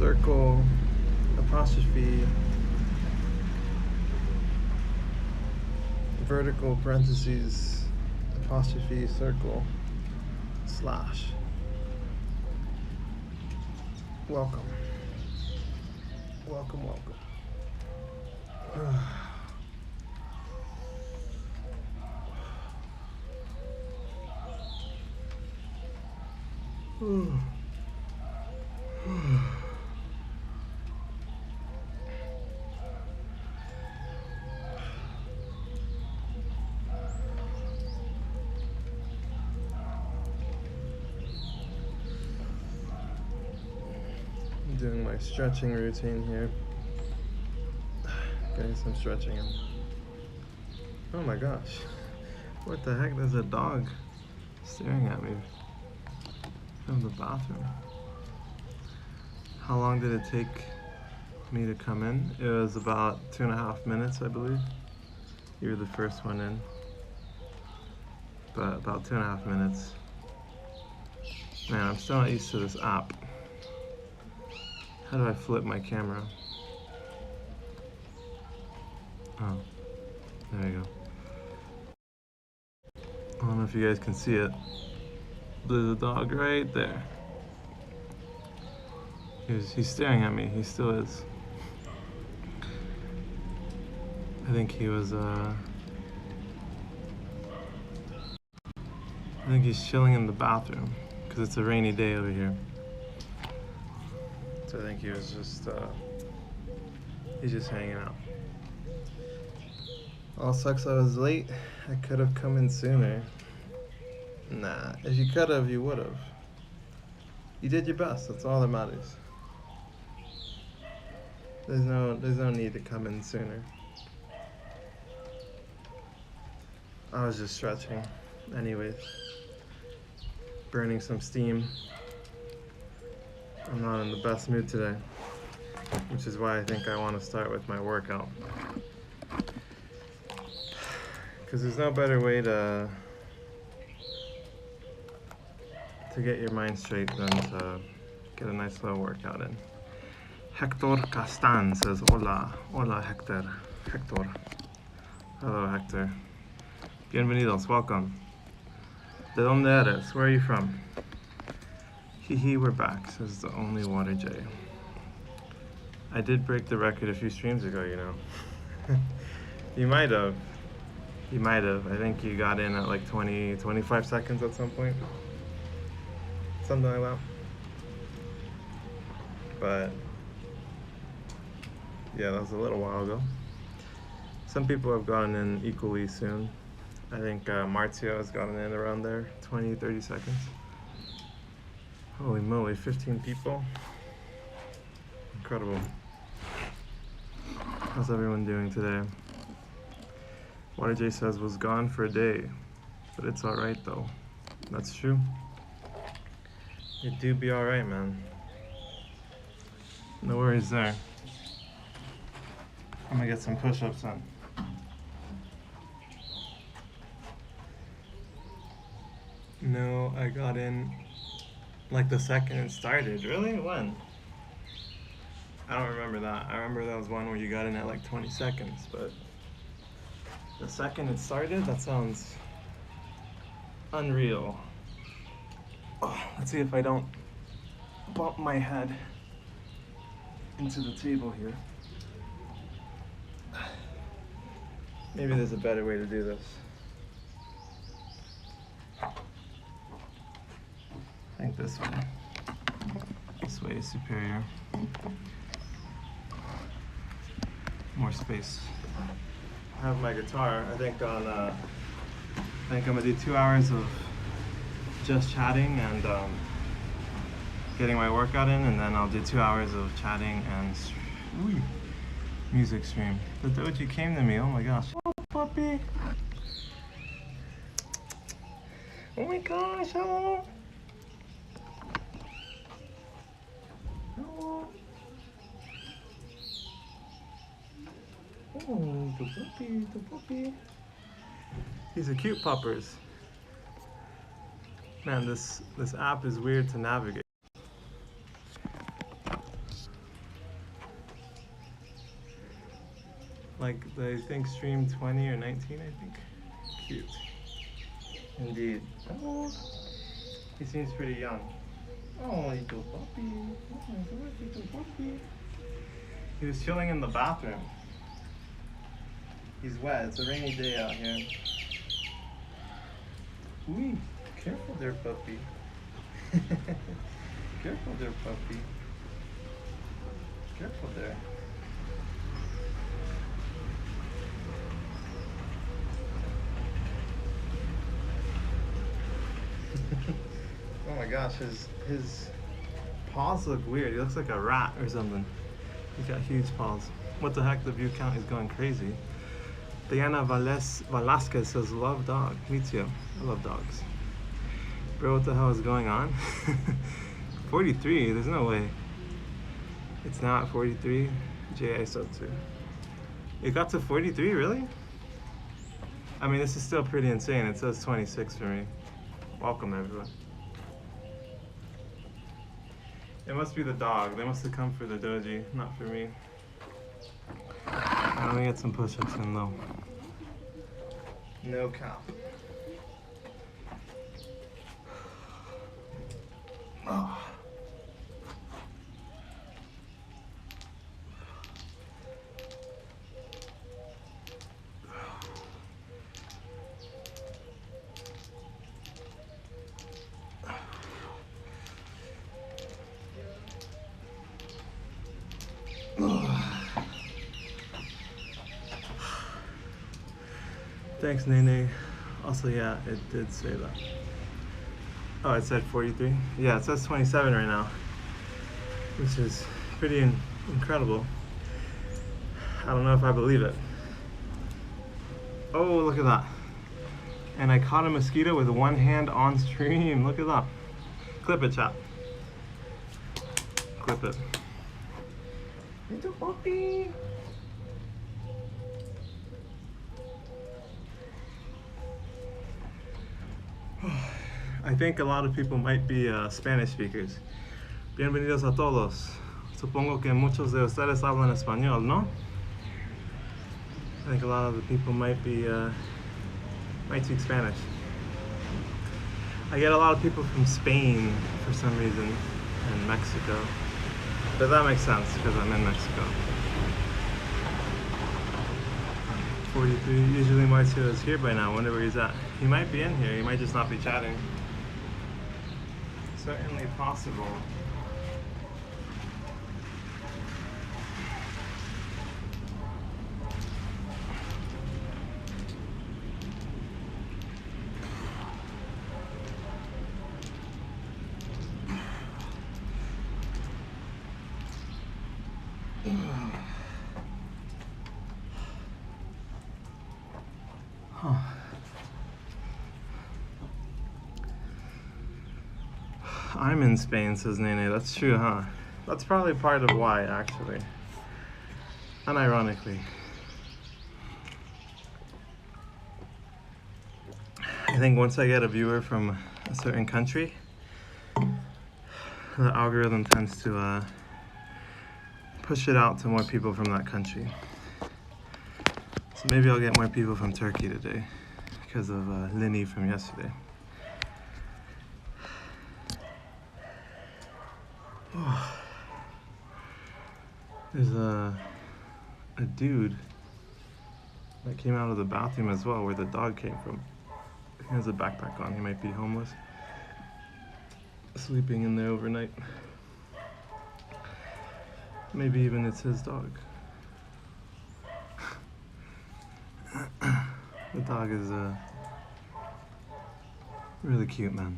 circle apostrophe vertical parentheses apostrophe circle slash. Welcome. Welcome, welcome. I'm doing my stretching routine here. Getting some stretching in. Oh my gosh. What the heck? There's a dog staring at me from the bathroom. How long did it take me to come in? It was about 2.5 minutes, I believe. You were the first one in. But about 2.5 minutes. Man, I'm still not used to this app. How do I flip my camera? Oh, there you go. I don't know if you guys can see it. There's a dog right there. He's staring at me. He still is. I think he was, I think he's chilling in the bathroom because it's a rainy day over here. So I think he was just, he's just hanging out. All sucks I was late. I could have come in sooner. Nah, if you could have, you would have. You did your best. That's all that matters. There's no need to come in sooner. I was just stretching, anyways. Burning some steam. I'm not in the best mood today, which is why I think I want to start with my workout. Because there's no better way to get your mind straight than to get a nice little workout in. Hector Castan says, hola, hola Hector. Hector. Hello Hector. Bienvenidos, welcome. ¿De dónde eres? Where are you from? Hee, we're back, says the only water J. I did break the record a few streams ago, you know. You might have. You might have. I think you got in at like 25 seconds at some point. Something like that. But yeah, that was a little while ago. Some people have gotten in equally soon. I think Marzio has gotten in around there, 20-30 seconds. Holy moly, 15 people. Incredible. How's everyone doing today? Water J says was gone for a day, but it's alright though. That's true. It do be alright, man. No worries there. I'm gonna get some push-ups in. No, I got in like the second it started. Really? When? I don't remember that. I remember that was one where you got in at like 20 seconds, but the second it started, that sounds unreal. Oh, let's see if I don't bump my head into the table here. Maybe there's a better way to do this. I think this way. This way is superior. More space. I have my guitar. I think I'm gonna do 2 hours of just chatting and getting my workout in, and then I'll do 2 hours of chatting and music stream. The Doji came to me. Oh my gosh. Oh, puppy. Oh my gosh. Hello. Hello. Oh, the puppy, the puppy. These are cute puppers. Man, this app is weird to navigate. like I think stream 20 or 19, I think. Cute. Indeed. Oh, he seems pretty young. Oh, little puppy. Oh, little puppy. He was chilling in the bathroom. He's wet. It's a rainy day out here. Ooh, careful there, puppy. Careful there, puppy. Careful there. Oh my gosh, his paws look weird. He looks like a rat or something. He's got huge paws. What the heck? The view count is going crazy. Diana Velasquez says, love dog. Me too. I love dogs. Bro, what the hell is going on? 43? There's no way. It's now at 43. J.I. Sotsu. It got to 43, really? I mean, this is still pretty insane. It says 26 for me. Welcome, everyone. It must be the dog. They must have come for the doji, not for me. Let me get some push-ups in, though. No cap. Oh. Thanks, Nene. Also, yeah, it did say that. Oh, it said 43? Yeah, it says 27 right now, which is pretty incredible. I don't know if I believe it. Oh, look at that. And I caught a mosquito with one hand on stream. Look at that. Clip it, chat. Clip it. Little puppy. I think a lot of people might be Spanish speakers. Bienvenidos a todos. Supongo que muchos de ustedes hablan español, ¿no? I think a lot of the people might speak Spanish. I get a lot of people from Spain for some reason, and Mexico. But that makes sense because I'm in Mexico. 43. Usually Marcio is here by now. I wonder where he's at. He might be in here. He might just not be chatting. Certainly possible. Huh. I'm in Spain, says Nene. That's true, huh? That's probably part of why, actually. Unironically. I think once I get a viewer from a certain country, the algorithm tends to push it out to more people from that country. So maybe I'll get more people from Turkey today because of Lini from yesterday. Oh. There's a dude that came out of the bathroom as well where the dog came from. He has a backpack on. He might be homeless. Sleeping in there overnight. Maybe even it's his dog. The dog is really cute, man.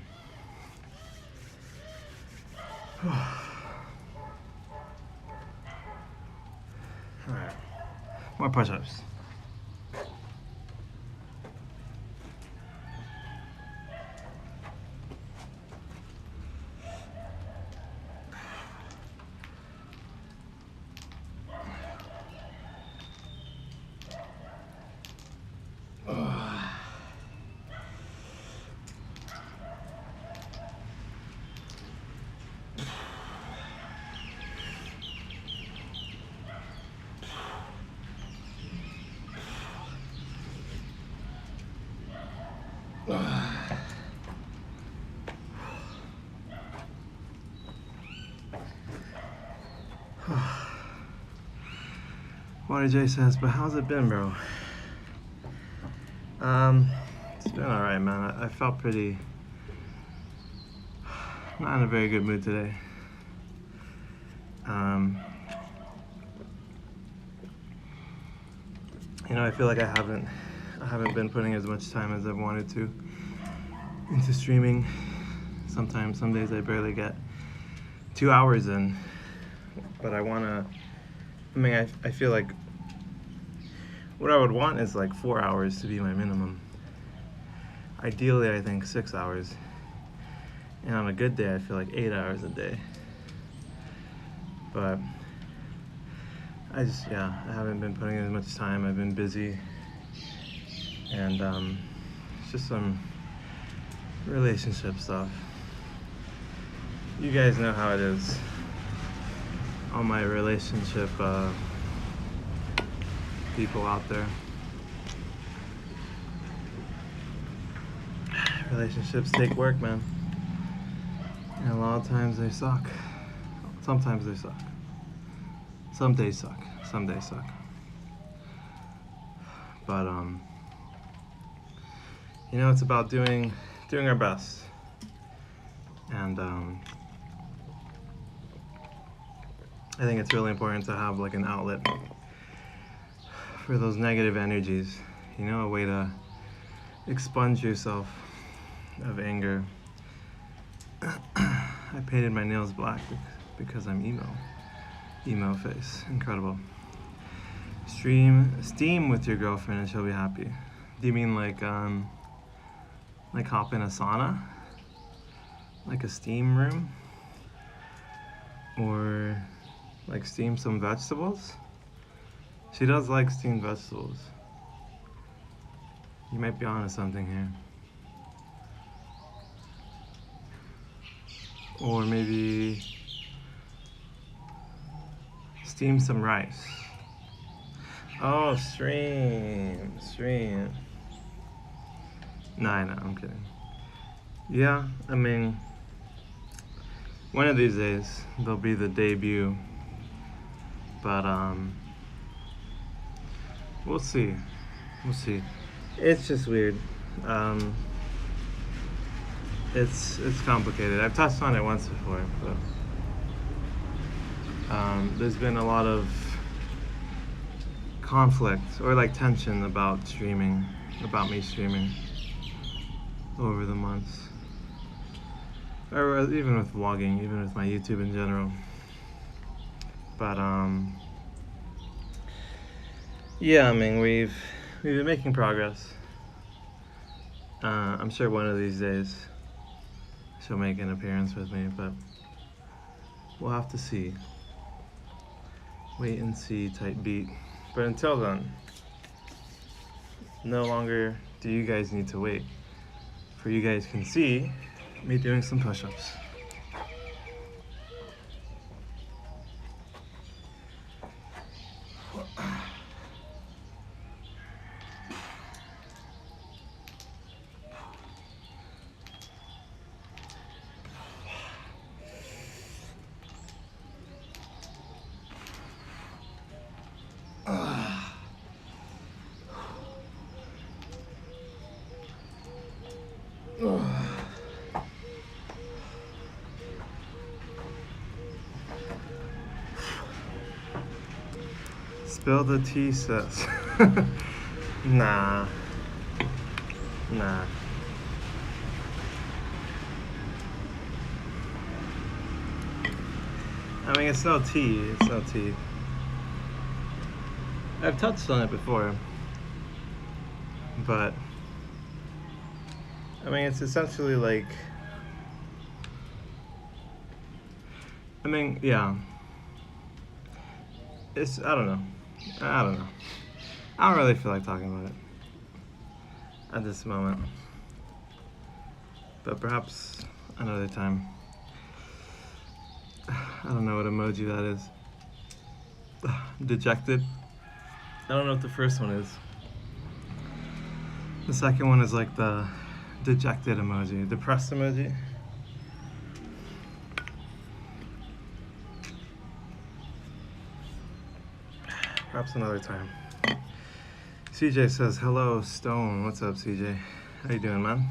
Alright, more push-ups. Water J says, but how's it been, bro? It's been alright, man. I felt pretty not in a very good mood today. You know, I feel like I haven't been putting as much time as I've wanted to into streaming. Sometimes, some days I barely get 2 hours in, but I feel like what I would want is like 4 hours to be my minimum. Ideally, I think 6 hours. And on a good day, I feel like 8 hours a day. But I haven't been putting in as much time. I've been busy. And it's just some relationship stuff. You guys know how it is. All my relationship people out there. Relationships take work, man. And a lot of times they suck. Sometimes they suck. Some days suck. Some days suck. But you know, it's about doing our best. And I think it's really important to have like an outlet for those negative energies. You know, a way to expunge yourself of anger. I painted my nails black because I'm emo. Emo face. Incredible. Steam with your girlfriend and she'll be happy. Do you mean like hop in a sauna? Like a steam room? Or like steam some vegetables? She does like steamed vegetables. You might be onto something here. Or maybe steam some rice. Oh, stream. Nah, I'm kidding. Yeah, I mean, one of these days there'll be the debut, but we'll see. It's just weird. It's complicated. I've touched on it once before, but there's been a lot of conflict or like tension about me streaming over the months, or even with vlogging, even with my YouTube in general. But yeah, I mean, we've been making progress. I'm sure one of these days she'll make an appearance with me, but we'll have to see. Wait and see type beat. But until then, no longer do you guys need to wait, for you guys can see me doing some push-ups. Spill the tea, sis. Nah. I mean, it's no tea. I've touched on it before, but I mean, it's essentially like, yeah. I don't know. I don't really feel like talking about it at this moment, but perhaps another time. I don't know what emoji that is. Dejected. I don't know what the first one is. The second one is like the dejected emoji, depressed emoji. Perhaps another time. CJ says, hello, Stone. What's up, CJ? How you doing, man?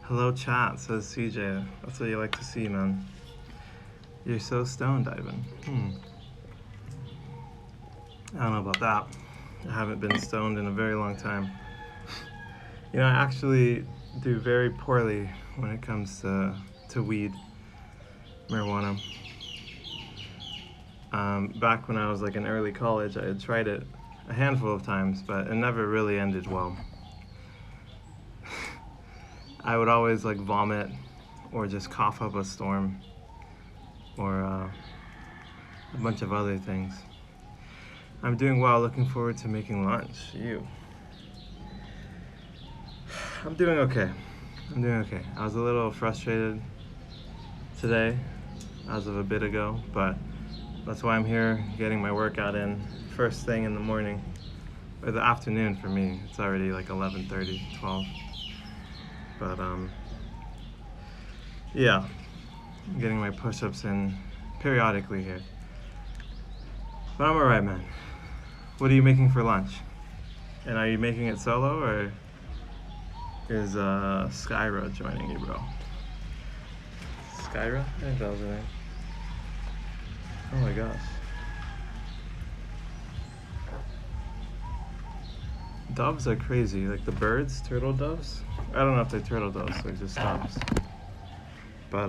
Hello, chat, says CJ. That's what you like to see, man. You're so stoned, Ivan. I don't know about that. I haven't been stoned in a very long time. You know, I actually do very poorly when it comes to weed, marijuana. Back when I was like in early college, I had tried it a handful of times, but it never really ended well. I would always like vomit or just cough up a storm or a bunch of other things. I'm doing well, looking forward to making lunch. You? I'm doing okay. I was a little frustrated today as of a bit ago, but that's why I'm here getting my workout in first thing in the morning, or the afternoon for me. It's already like 11:30, 12. But yeah, I'm getting my push-ups in periodically here. But I'm alright, man. What are you making for lunch? And are you making it solo, or is Skyra joining you, bro? Skyra? I think that was her name. Oh my gosh. Doves are crazy, like the birds, turtle doves. I don't know if they're turtle doves, they're just doves. But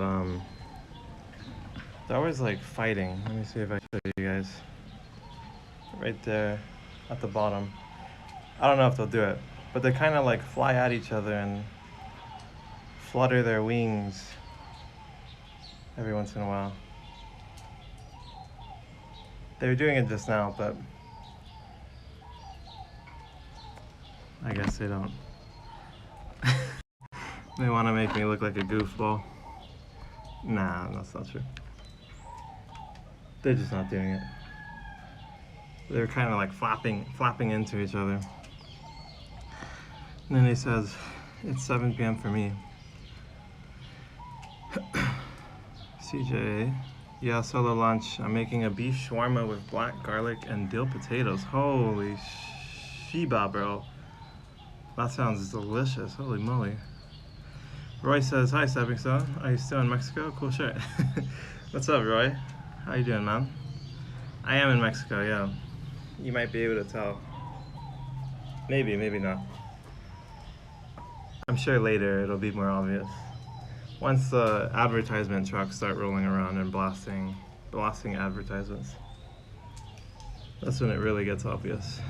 they're always like fighting. Let me see if I can show you guys. Right there at the bottom. I don't know if they'll do it, but they kind of like fly at each other and flutter their wings every once in a while. They were doing it just now, but I guess they don't. They want to make me look like a goofball. Nah, that's not true. They're just not doing it. They're kind of like flapping into each other. And then he says, it's 7 p.m. for me. CJ, yeah, solo lunch. I'm making a beef shawarma with black garlic and dill potatoes. Holy sheba, bro. That sounds delicious. Holy moly. Roy says, hi, Stepping Stone. Are you still in Mexico? Cool shit. What's up, Roy? How you doing, man? I am in Mexico, yeah. You might be able to tell. Maybe, maybe not. I'm sure later it'll be more obvious. Once the advertisement trucks start rolling around and blasting advertisements, that's when it really gets obvious.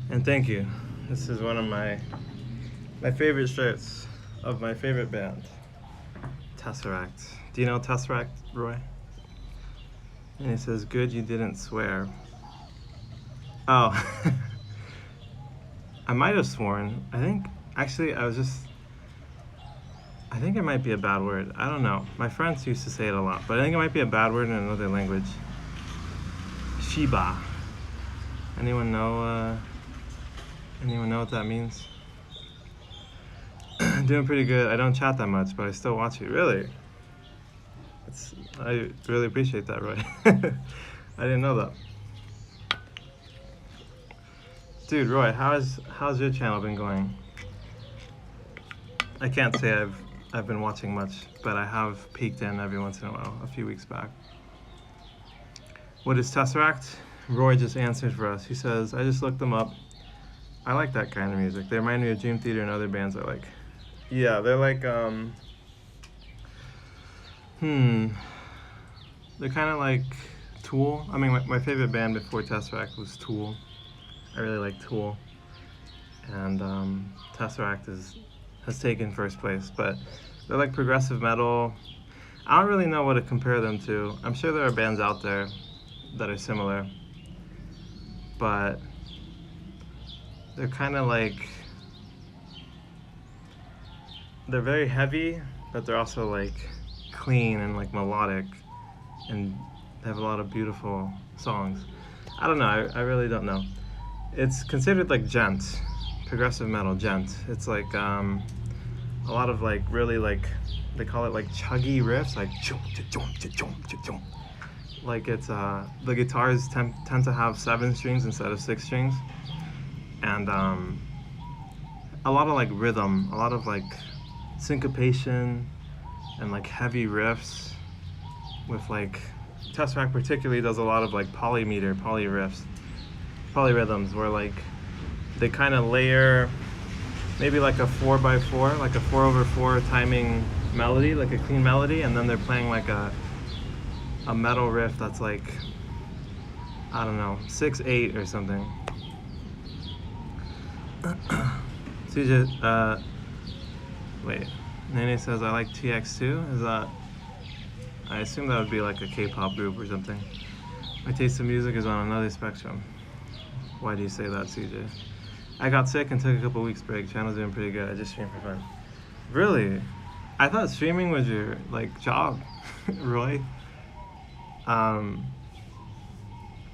And thank you. This is one of my favorite shirts of my favorite band, Tesseract. Do you know Tesseract, Roy? And he says, good you didn't swear. Oh, I might have sworn. I think it might be a bad word. I don't know. My friends used to say it a lot, but I think it might be a bad word in another language. Shiba. Anyone know what that means? Doing pretty good. I don't chat that much, but I still watch you. Really? I really appreciate that, Roy. I didn't know that. Dude, Roy, how's your channel been going? I can't say I've been watching much, but I have peeked in every once in a while, a few weeks back. What is Tesseract? Roy just answered for us. He says, I just looked them up. I like that kind of music. They remind me of Dream Theater and other bands I like. Yeah, they're like, they're kind of like Tool. I mean, my favorite band before Tesseract was Tool. I really like Tool. And Tesseract has taken first place, but they're like progressive metal. I don't really know what to compare them to. I'm sure there are bands out there that are similar, but they're kind of like, they're very heavy, but they're also like clean and like melodic, and they have a lot of beautiful songs. I don't know, I really don't know. It's considered like gent, progressive metal gent. It's like a lot of like really like they call it like chuggy riffs, like chum chum chum chum. Like it's the guitars tend to have 7 strings instead of 6 strings, and a lot of like rhythm, a lot of like syncopation, and like heavy riffs with like Tesseract particularly does a lot of like poly riffs, polyrhythms, where like they kind of layer maybe like a 4x4, like a 4/4 timing melody, like a clean melody, and then they're playing like a metal riff that's like, I don't know, 6/8 or something. CJ, wait, Nene says I like TX2. Is that? I assume that would be like a K-pop group or something. My taste in music is on another spectrum. Why do you say that, CJ? I got sick and took a couple weeks break. Channel's doing pretty good. I just stream for fun. Really? I thought streaming was your like job, Roy. I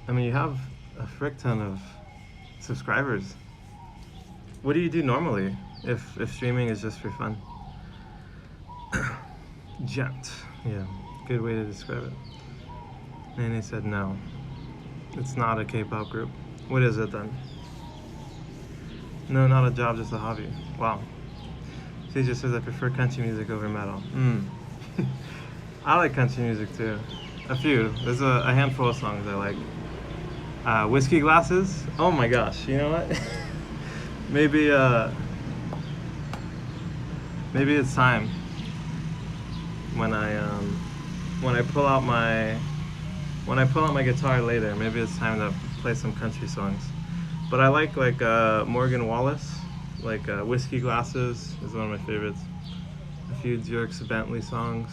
mean, you have a frick ton of subscribers. What do you do normally if streaming is just for fun? Gent. Yeah, good way to describe it. Nene said no. It's not a K-pop group. What is it then? No, not a job, just a hobby. Wow. She just says I prefer country music over metal. I like country music too. A few. There's a handful of songs I like. Whiskey Glasses. Oh my gosh. You know what? maybe maybe it's time when I pull out my guitar later. Maybe it's time to play some country songs. But I like Morgan Wallace, like Whiskey Glasses is one of my favorites. A few Dierks Bentley songs,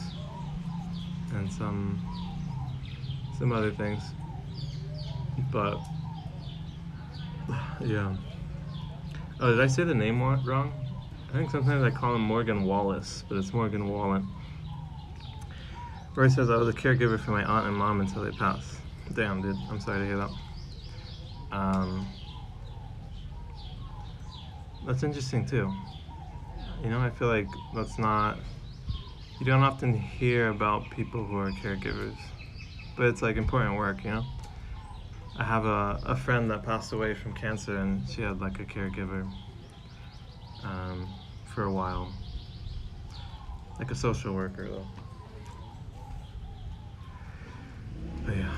and some other things. But yeah. Oh, did I say the name wrong? I think sometimes I call him Morgan Wallace, but it's Morgan Wallen. Roy says I was a caregiver for my aunt and mom until they passed. Damn, dude. I'm sorry to hear that. That's interesting too. You know, I feel like you don't often hear about people who are caregivers, but it's like important work, you know? I have a friend that passed away from cancer, and she had like a caregiver for a while, like a social worker though. But yeah,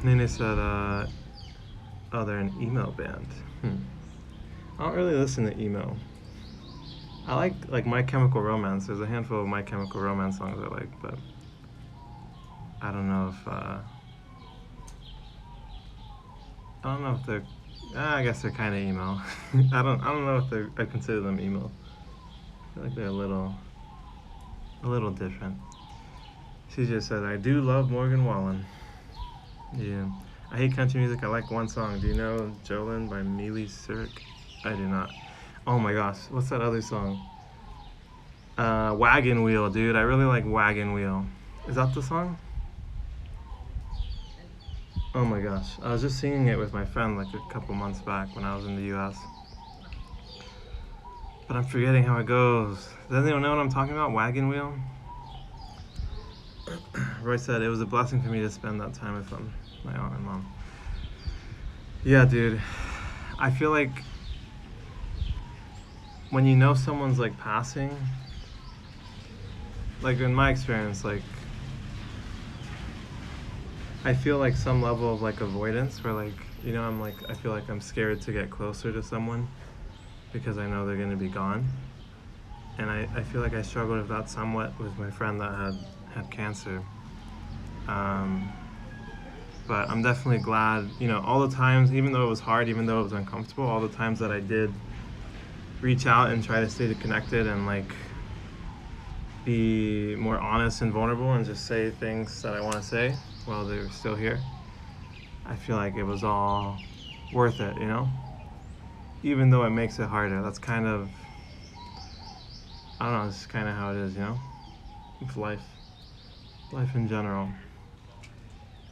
Nene said, oh, they're an emo band. I don't really listen to emo. I like My Chemical Romance. There's a handful of My Chemical Romance songs I like, but I don't know if they're. I guess they're kind of emo. I don't know if I consider them emo. I feel like they're a little different. She just said, I do love Morgan Wallen. Yeah. I hate country music. I like one song. Do you know Jolene by Miley Cyrus? I do not. Oh my gosh, what's that other song? Wagon Wheel, dude. I really like Wagon Wheel. Is that the song? Oh my gosh. I was just singing it with my friend like a couple months back when I was in the US. But I'm forgetting how it goes. Does anyone know what I'm talking about? Wagon Wheel? Roy said it was a blessing for me to spend that time with them, my aunt and mom. Yeah, dude. I feel like when you know someone's like passing, like in my experience, like I feel like some level of like avoidance where like, you know, I feel like I'm scared to get closer to someone because I know they're gonna be gone. And I feel like I struggled with that somewhat with my friend that had cancer. But I'm definitely glad, you know, all the times, even though it was hard, even though it was uncomfortable, all the times that I did reach out and try to stay connected and like be more honest and vulnerable and just say things that I want to say while they're still here, I feel like it was all worth it, you know? Even though it makes it harder. That's kind of, I don't know, it's kind of how it is, you know? With life in general.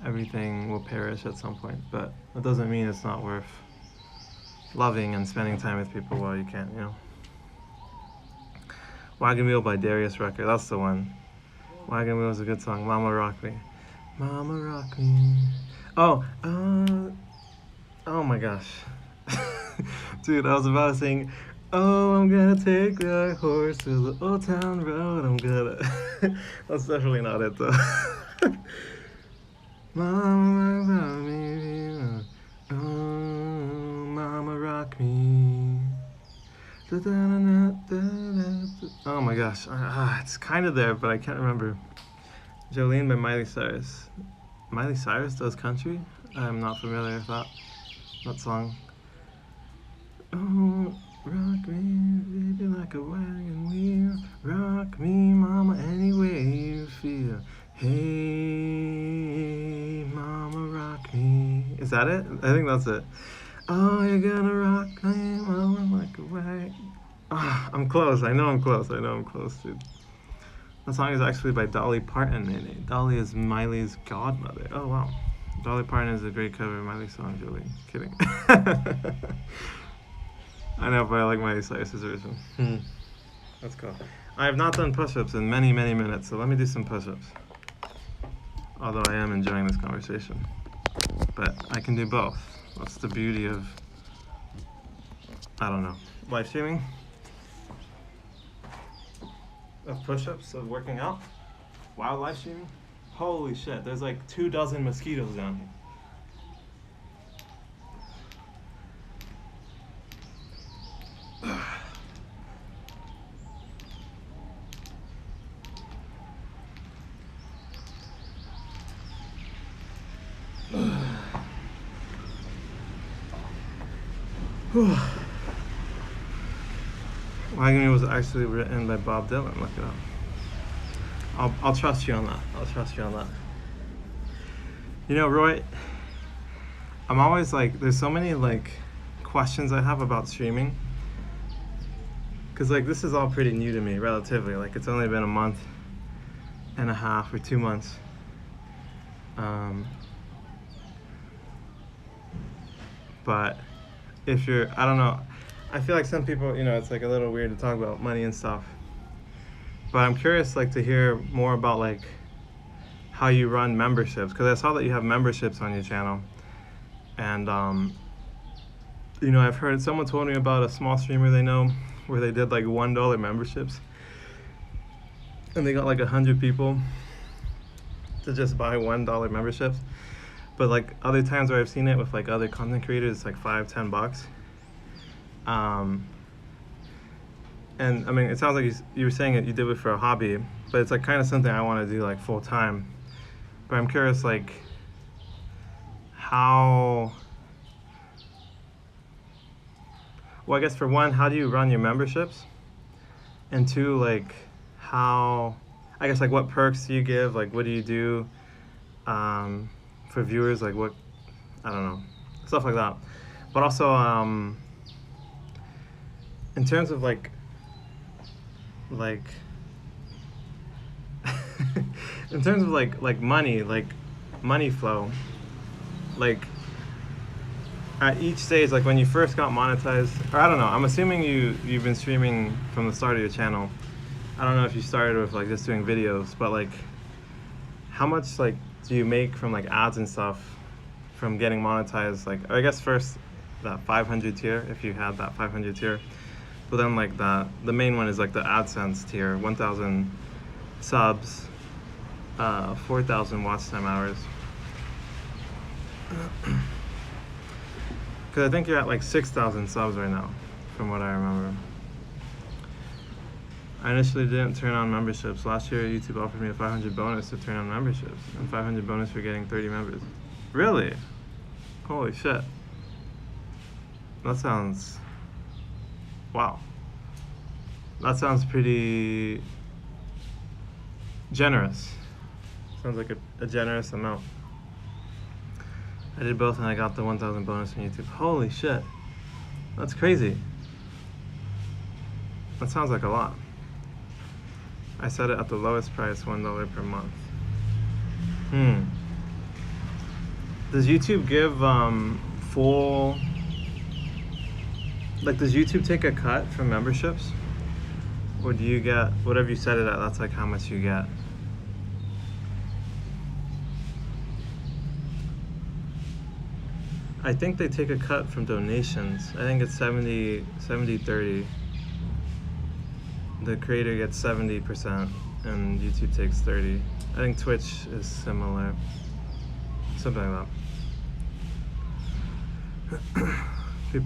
Everything will perish at some point, but that doesn't mean it's not worth loving and spending time with people while you can, you know. Wagon Wheel by Darius Rucker, that's the one. Wagon Wheel is a good song. Mama Rock Me. Mama Rock Me. Oh my gosh. Dude, I was about to sing, oh, I'm gonna take that horse to the old town road, I'm gonna... That's definitely not it though. Mama rock me, oh, mama rock me. Oh my gosh, it's kind of there, but I can't remember. Jolene by Miley Cyrus. Miley Cyrus does country? I'm not familiar with that song. Oh, rock me, baby, like a wagon wheel. Rock me, mama, any way you feel. Hey, mama, rock me. Is that it? I think that's it. Oh, you're gonna rock me, mama, like a wagon. I'm close. I know I'm close, dude. The song is actually by Dolly Parton. And Dolly is Miley's godmother. Oh, wow. Dolly Parton is a great cover of Miley's song, Julie. Kidding. I know, but I like Miley Cyrus's version. That's cool. I have not done push-ups in many, many minutes, so let me do some push-ups. Although I am enjoying this conversation. But I can do both. That's the beauty of, I don't know, live streaming. Of push-ups, of working out, while live streaming. Holy shit, there's like 24 mosquitoes down here. Wagon Wheel was actually written by Bob Dylan. Look it up. I'll trust you on that. You know, Roy, I'm always like, there's so many like questions I have about streaming. Cause like this is all pretty new to me, relatively. Like it's only been a month and a half or 2 months. But if you're, I don't know. I feel like some people, you know, it's like a little weird to talk about money and stuff. But I'm curious, like, to hear more about like how you run memberships, because I saw that you have memberships on your channel, and you know, I've heard someone told me about a small streamer they know where they did like $1 memberships, and they got like 100 people to just buy $1 memberships. But like other times where I've seen it with like other content creators, it's like $5-10. And I mean, it sounds like you were saying you did it for a hobby, but it's like kind of something I want to do like full time. But I'm curious, like, how, well, I guess for one, how do you run your memberships? And two, like, how, I guess, like, what perks do you give? Like, what do you do for viewers? Like, what, I don't know, stuff like that. But also, in terms of like in terms of like money flow, like at each stage, like when you first got monetized, or I don't know, I'm assuming you've been streaming from the start of your channel. I don't know if you started with like just doing videos, but like how much like do you make from like ads and stuff from getting monetized? Like, I guess first that 500 tier, if you had that 500 tier. But then like the main one is like the AdSense tier, 1,000 subs, 4,000 watch time hours. Cause I think you're at like 6,000 subs right now, from what I remember. I initially didn't turn on memberships. Last year YouTube offered me a 500 bonus to turn on memberships, and 500 bonus for getting 30 members. Really? Holy shit. That sounds, wow. That sounds pretty generous. Sounds like a generous amount. I did both and I got the 1,000 bonus from YouTube. Holy shit. That's crazy. That sounds like a lot. I set it at the lowest price, $1 per month. Does YouTube give full Like, does YouTube take a cut from memberships? Or do you get, whatever you set it at, that's like how much you get? I think they take a cut from donations. I think it's 70-30. The creator gets 70% and YouTube takes 30. I think Twitch is similar. Something like that.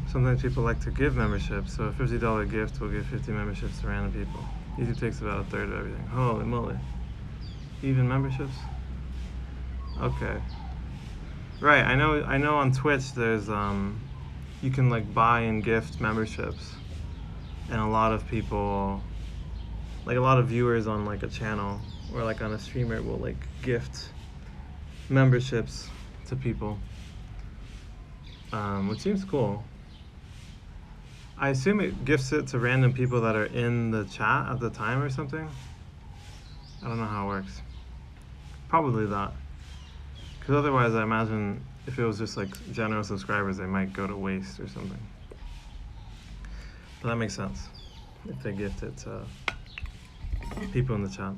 Sometimes people like to give memberships, so a $50 gift will give 50 memberships to random people. YouTube takes about a third of everything. Holy moly. Even memberships? Okay. Right, I know on Twitch there's you can like buy and gift memberships. And a lot of people, like a lot of viewers on like a channel or like on a streamer will like gift memberships to people. Which seems cool. I assume it gifts it to random people that are in the chat at the time or something. I don't know how it works. Probably that. Because otherwise I imagine if it was just like general subscribers, they might go to waste or something. But that makes sense if they gift it to people in the chat.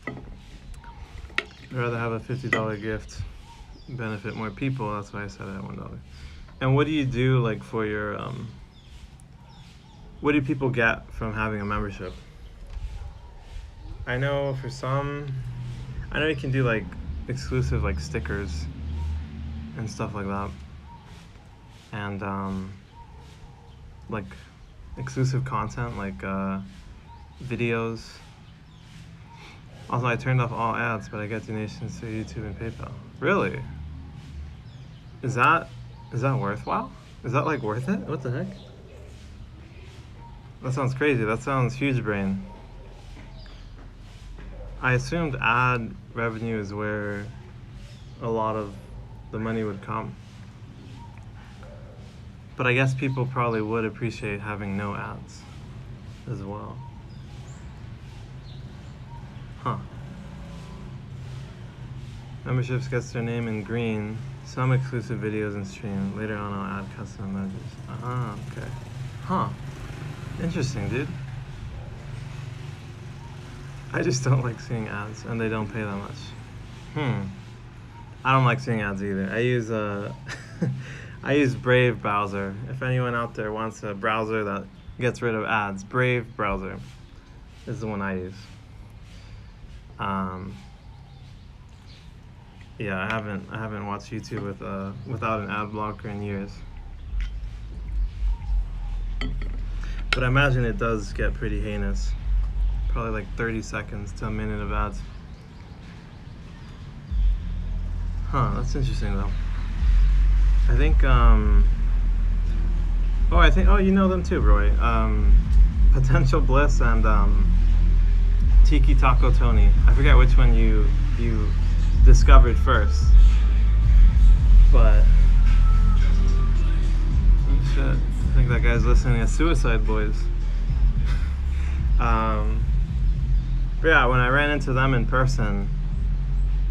I'd rather have a $50 gift benefit more people. That's why I set it at $1. And what do you do like for your what do people get from having a membership? I know for some, I know you can do like exclusive like stickers and stuff like that, and like exclusive content like videos. Also, I turned off all ads, but I get donations to YouTube and PayPal. Really? Is that worthwhile? Is that like worth it? What the heck? That sounds crazy. That sounds huge brain. I assumed ad revenue is where a lot of the money would come. But I guess people probably would appreciate having no ads as well. Huh. Memberships gets their name in green. Some exclusive videos and stream. Later on I'll add custom emojis. Ah, okay. Huh. Interesting, dude. I just don't like seeing ads, and they don't pay that much. I don't like seeing ads either. I use I use Brave browser. If anyone out there wants a browser that gets rid of ads, Brave browser is the one I use. Yeah, I haven't watched YouTube without an ad blocker in years. But I imagine it does get pretty heinous. Probably like 30 seconds to a minute of ads. Huh, that's interesting though. I think oh, you know them too, Roy. Potential Bliss and Tiki Taco Tony. I forget which one you discovered first. But oh shit, I think that guy's listening to Suicide Boys. But yeah, when I ran into them in person,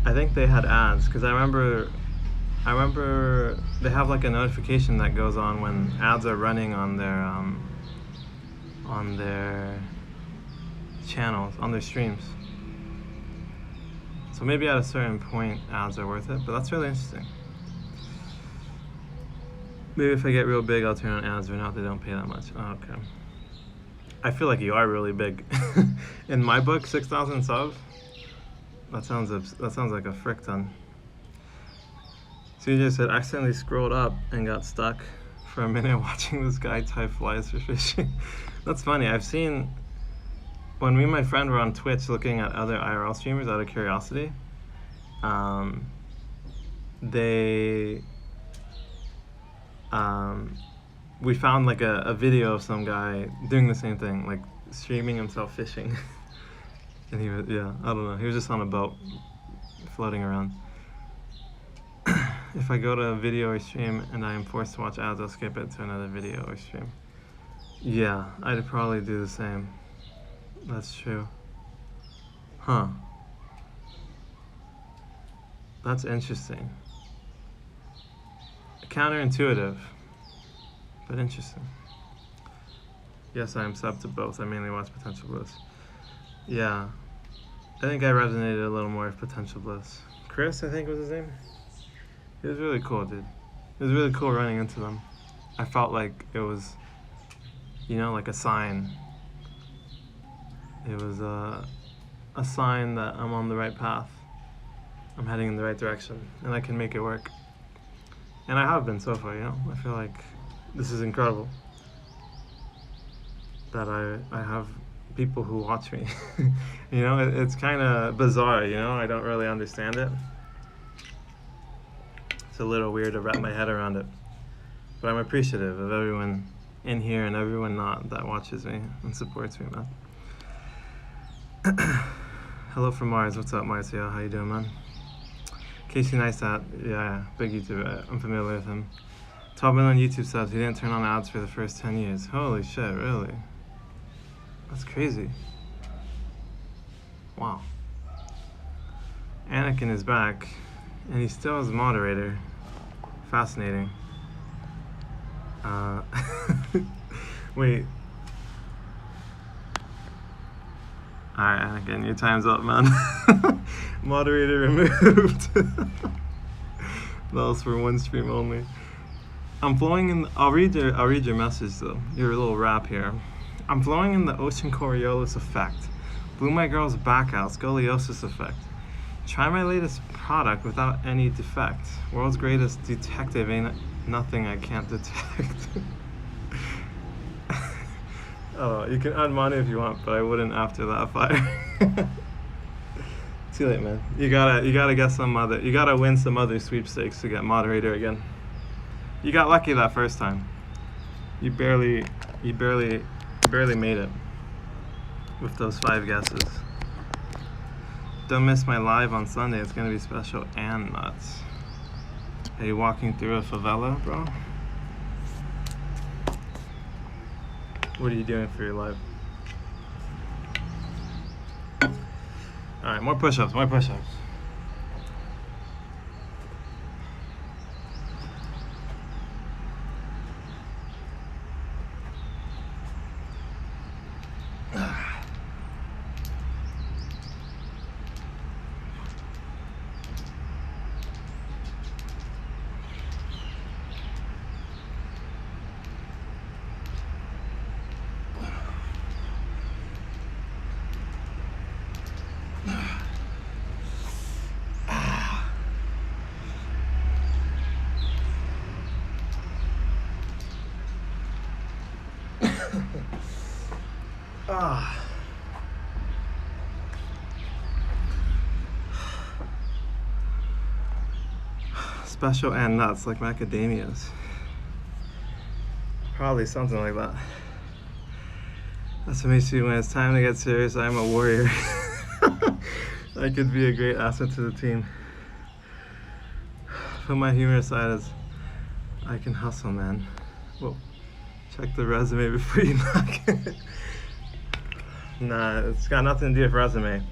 I think they had ads, because I remember they have like a notification that goes on when ads are running on their channels, on their streams. So maybe at a certain point ads are worth it, but that's really interesting. Maybe if I get real big, I'll turn on ads, but now they don't pay that much. Oh, okay. I feel like you are really big. In my book, 6,000 subs. That sounds like a frick ton. CJ said, accidentally scrolled up and got stuck for a minute watching this guy tie flies for fishing. That's funny. I've seen, when me and my friend were on Twitch looking at other IRL streamers out of curiosity, we found like a video of some guy doing the same thing, like streaming himself fishing. And he was, yeah, I don't know, he was just on a boat floating around. If I go to a video or stream and I am forced to watch ads, I'll skip it to another video or stream. Yeah, I'd probably do the same. That's true. Huh. That's interesting. Counterintuitive. But interesting. Yes, I am sub to both. I mainly watch Potential Bliss. Yeah. I think I resonated a little more with Potential Bliss. Chris, I think was his name. He was really cool, dude. It was really cool running into them. I felt like it was, like a sign. It was a sign that I'm on the right path. I'm heading in the right direction, and I can make it work. And I have been so far, I feel like this is incredible. That I have people who watch me. It's kind of bizarre, I don't really understand it. It's a little weird to wrap my head around it. But I'm appreciative of everyone in here and everyone not that watches me and supports me, man. Hello from Mars. What's up, Marcio? How you doing, man? Casey Neistat. Yeah, big YouTuber. I'm familiar with him. 12 million YouTube subs. He didn't turn on ads for the first 10 years. Holy shit, really? That's crazy. Wow. Anakin is back, and he still is a moderator. Fascinating. Wait. Alright, Anakin, your time's up, man. Moderator removed. That was for one stream only. I'm flowing in. I'll read your message though. Your little rap here. I'm flowing in the ocean Coriolis effect. Blew my girl's back out. Scoliosis effect. Try my latest product without any defect. World's greatest detective. Ain't nothing I can't detect. Oh, you can add money if you want, but I wouldn't after that fire. Too late, man. You gotta get some other. You gotta win some other sweepstakes to get moderator again. You got lucky that first time. You barely made it with those 5 guesses. Don't miss my live on Sunday. It's gonna be special and nuts. Are you walking through a favela, bro? What are you doing for your life? Alright, more push-ups, more push-ups. Special and nuts, like macadamias. Probably something like that. That's what makes me when it's time to get serious. I'm a warrior. I could be a great asset to the team. But my humor aside is, I can hustle, man. Whoa. Check the resume before you knock it. Nah, it's got nothing to do with resume.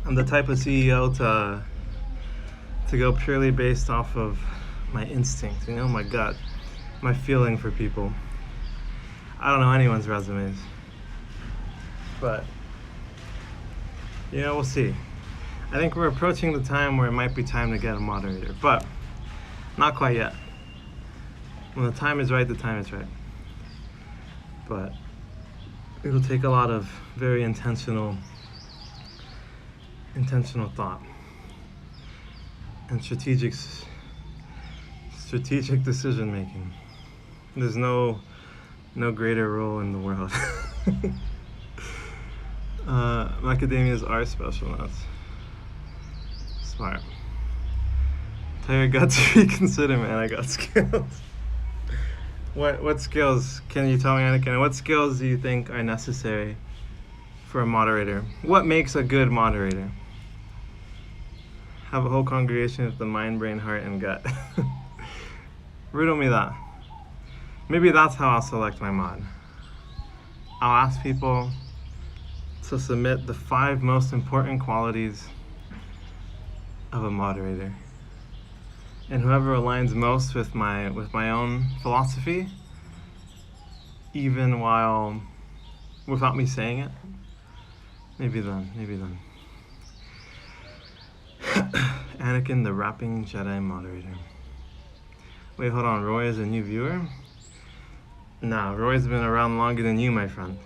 I'm the type of CEO to go purely based off of my instinct, my gut, my feeling for people. I don't know anyone's resumes, but we'll see. I think we're approaching the time where it might be time to get a moderator, but not quite yet. When the time is right, the time is right. But it'll take a lot of very intentional thought and strategic decision making. There's no greater role in the world. Macadamias are special nuts. Smart. Tell your gut to reconsider, man. I got skills. What skills can you tell me, Anakin? What skills do you think are necessary for a moderator? What makes a good moderator? Have a whole congregation with the mind, brain, heart, and gut. Riddle me that. Maybe that's how I'll select my mod. I'll ask people to submit the 5 most important qualities of a moderator. and whoever aligns most with my own philosophy, even while without me saying it, maybe then. Anakin, the rapping Jedi moderator. Wait, hold on. Roy is a new viewer? Nah, Roy's been around longer than you, my friend.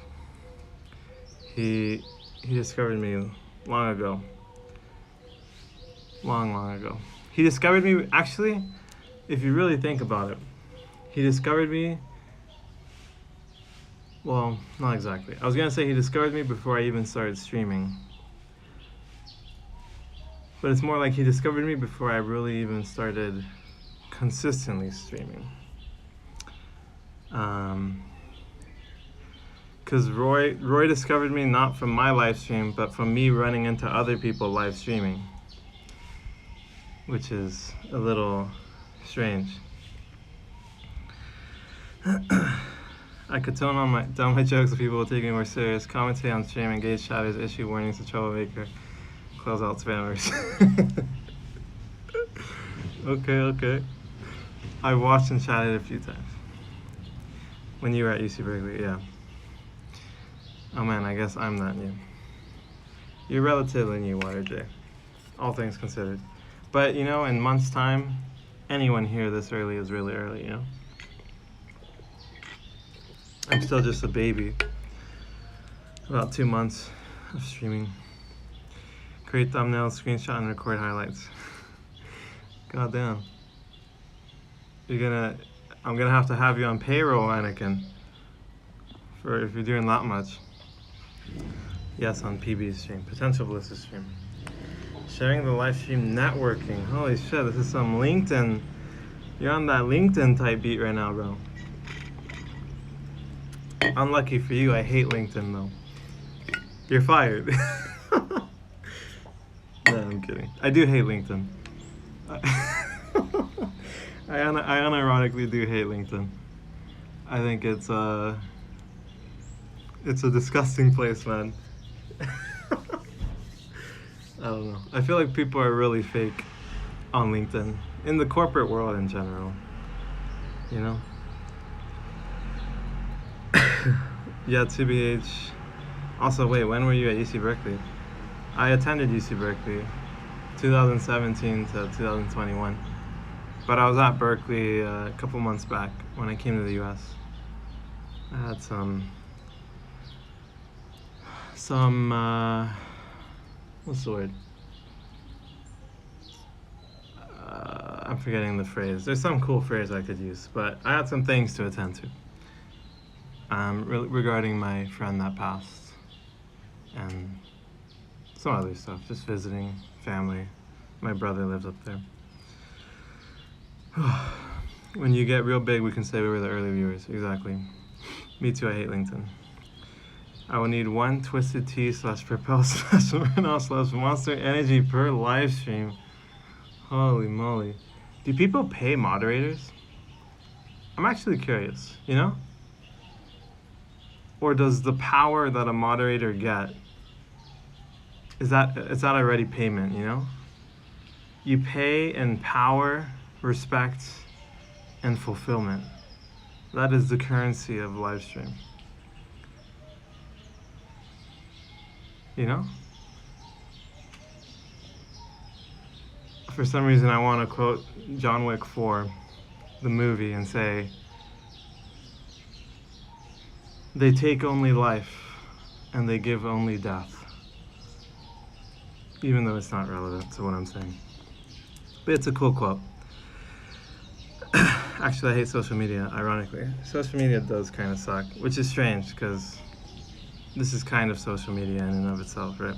He discovered me long ago. Long ago. He discovered me, actually, if you really think about it, he discovered me, well, not exactly. I was gonna say he discovered me before I even started streaming. But it's more like he discovered me before I really even started consistently streaming. Because Roy discovered me not from my live stream, but from me running into other people live streaming, which is a little strange. I could tone down my jokes if people will take me more serious. Commentate on stream, engage chatters, issue warnings to troublemaker, close out spammers. Okay. I watched and chatted a few times. When you were at UC Berkeley, yeah. Oh man, I guess I'm not new. You're relatively new, WaterJ, all things considered. But, you know, in months' time, anyone here this early is really early, you know? I'm still just a baby. About 2 months of streaming. Create thumbnails, screenshot, and record highlights. Goddamn. I'm gonna have to have you on payroll, Anakin, for if you're doing that much. Yes, on PB's stream, Potential Bliss's stream. Sharing the live stream, networking. Holy shit, this is some LinkedIn. You're on that LinkedIn type beat right now, bro. Unlucky for you, I hate LinkedIn though. You're fired. No, I'm kidding. I do hate LinkedIn. I unironically do hate LinkedIn. I think it's a disgusting place, man. I don't know. I feel like people are really fake on LinkedIn. In the corporate world in general. You know? Yeah, TBH. Also, wait, when were you at UC Berkeley? I attended UC Berkeley 2017 to 2021. But I was at Berkeley a couple months back when I came to the US. I had some what's the word? I'm forgetting the phrase. There's some cool phrase I could use, but I had some things to attend to. Regarding my friend that passed, and some other stuff, just visiting family. My brother lives up there. When you get real big, we can say we were the early viewers. Exactly. Me too, I hate LinkedIn. I will need 1 Twisted Tea / Propel / Renault / Monster Energy per live stream. Holy moly. Do people pay moderators? I'm actually curious, you know? Or does the power that a moderator get, is that already payment, you know? You pay in power, respect, and fulfillment. That is the currency of live stream. You know? For some reason I want to quote John Wick 4, the movie, and say, they take only life and they give only death. Even though it's not relevant to what I'm saying. But it's a cool quote. Actually, I hate social media, ironically. Social media does kind of suck, which is strange because this is kind of social media in and of itself, right?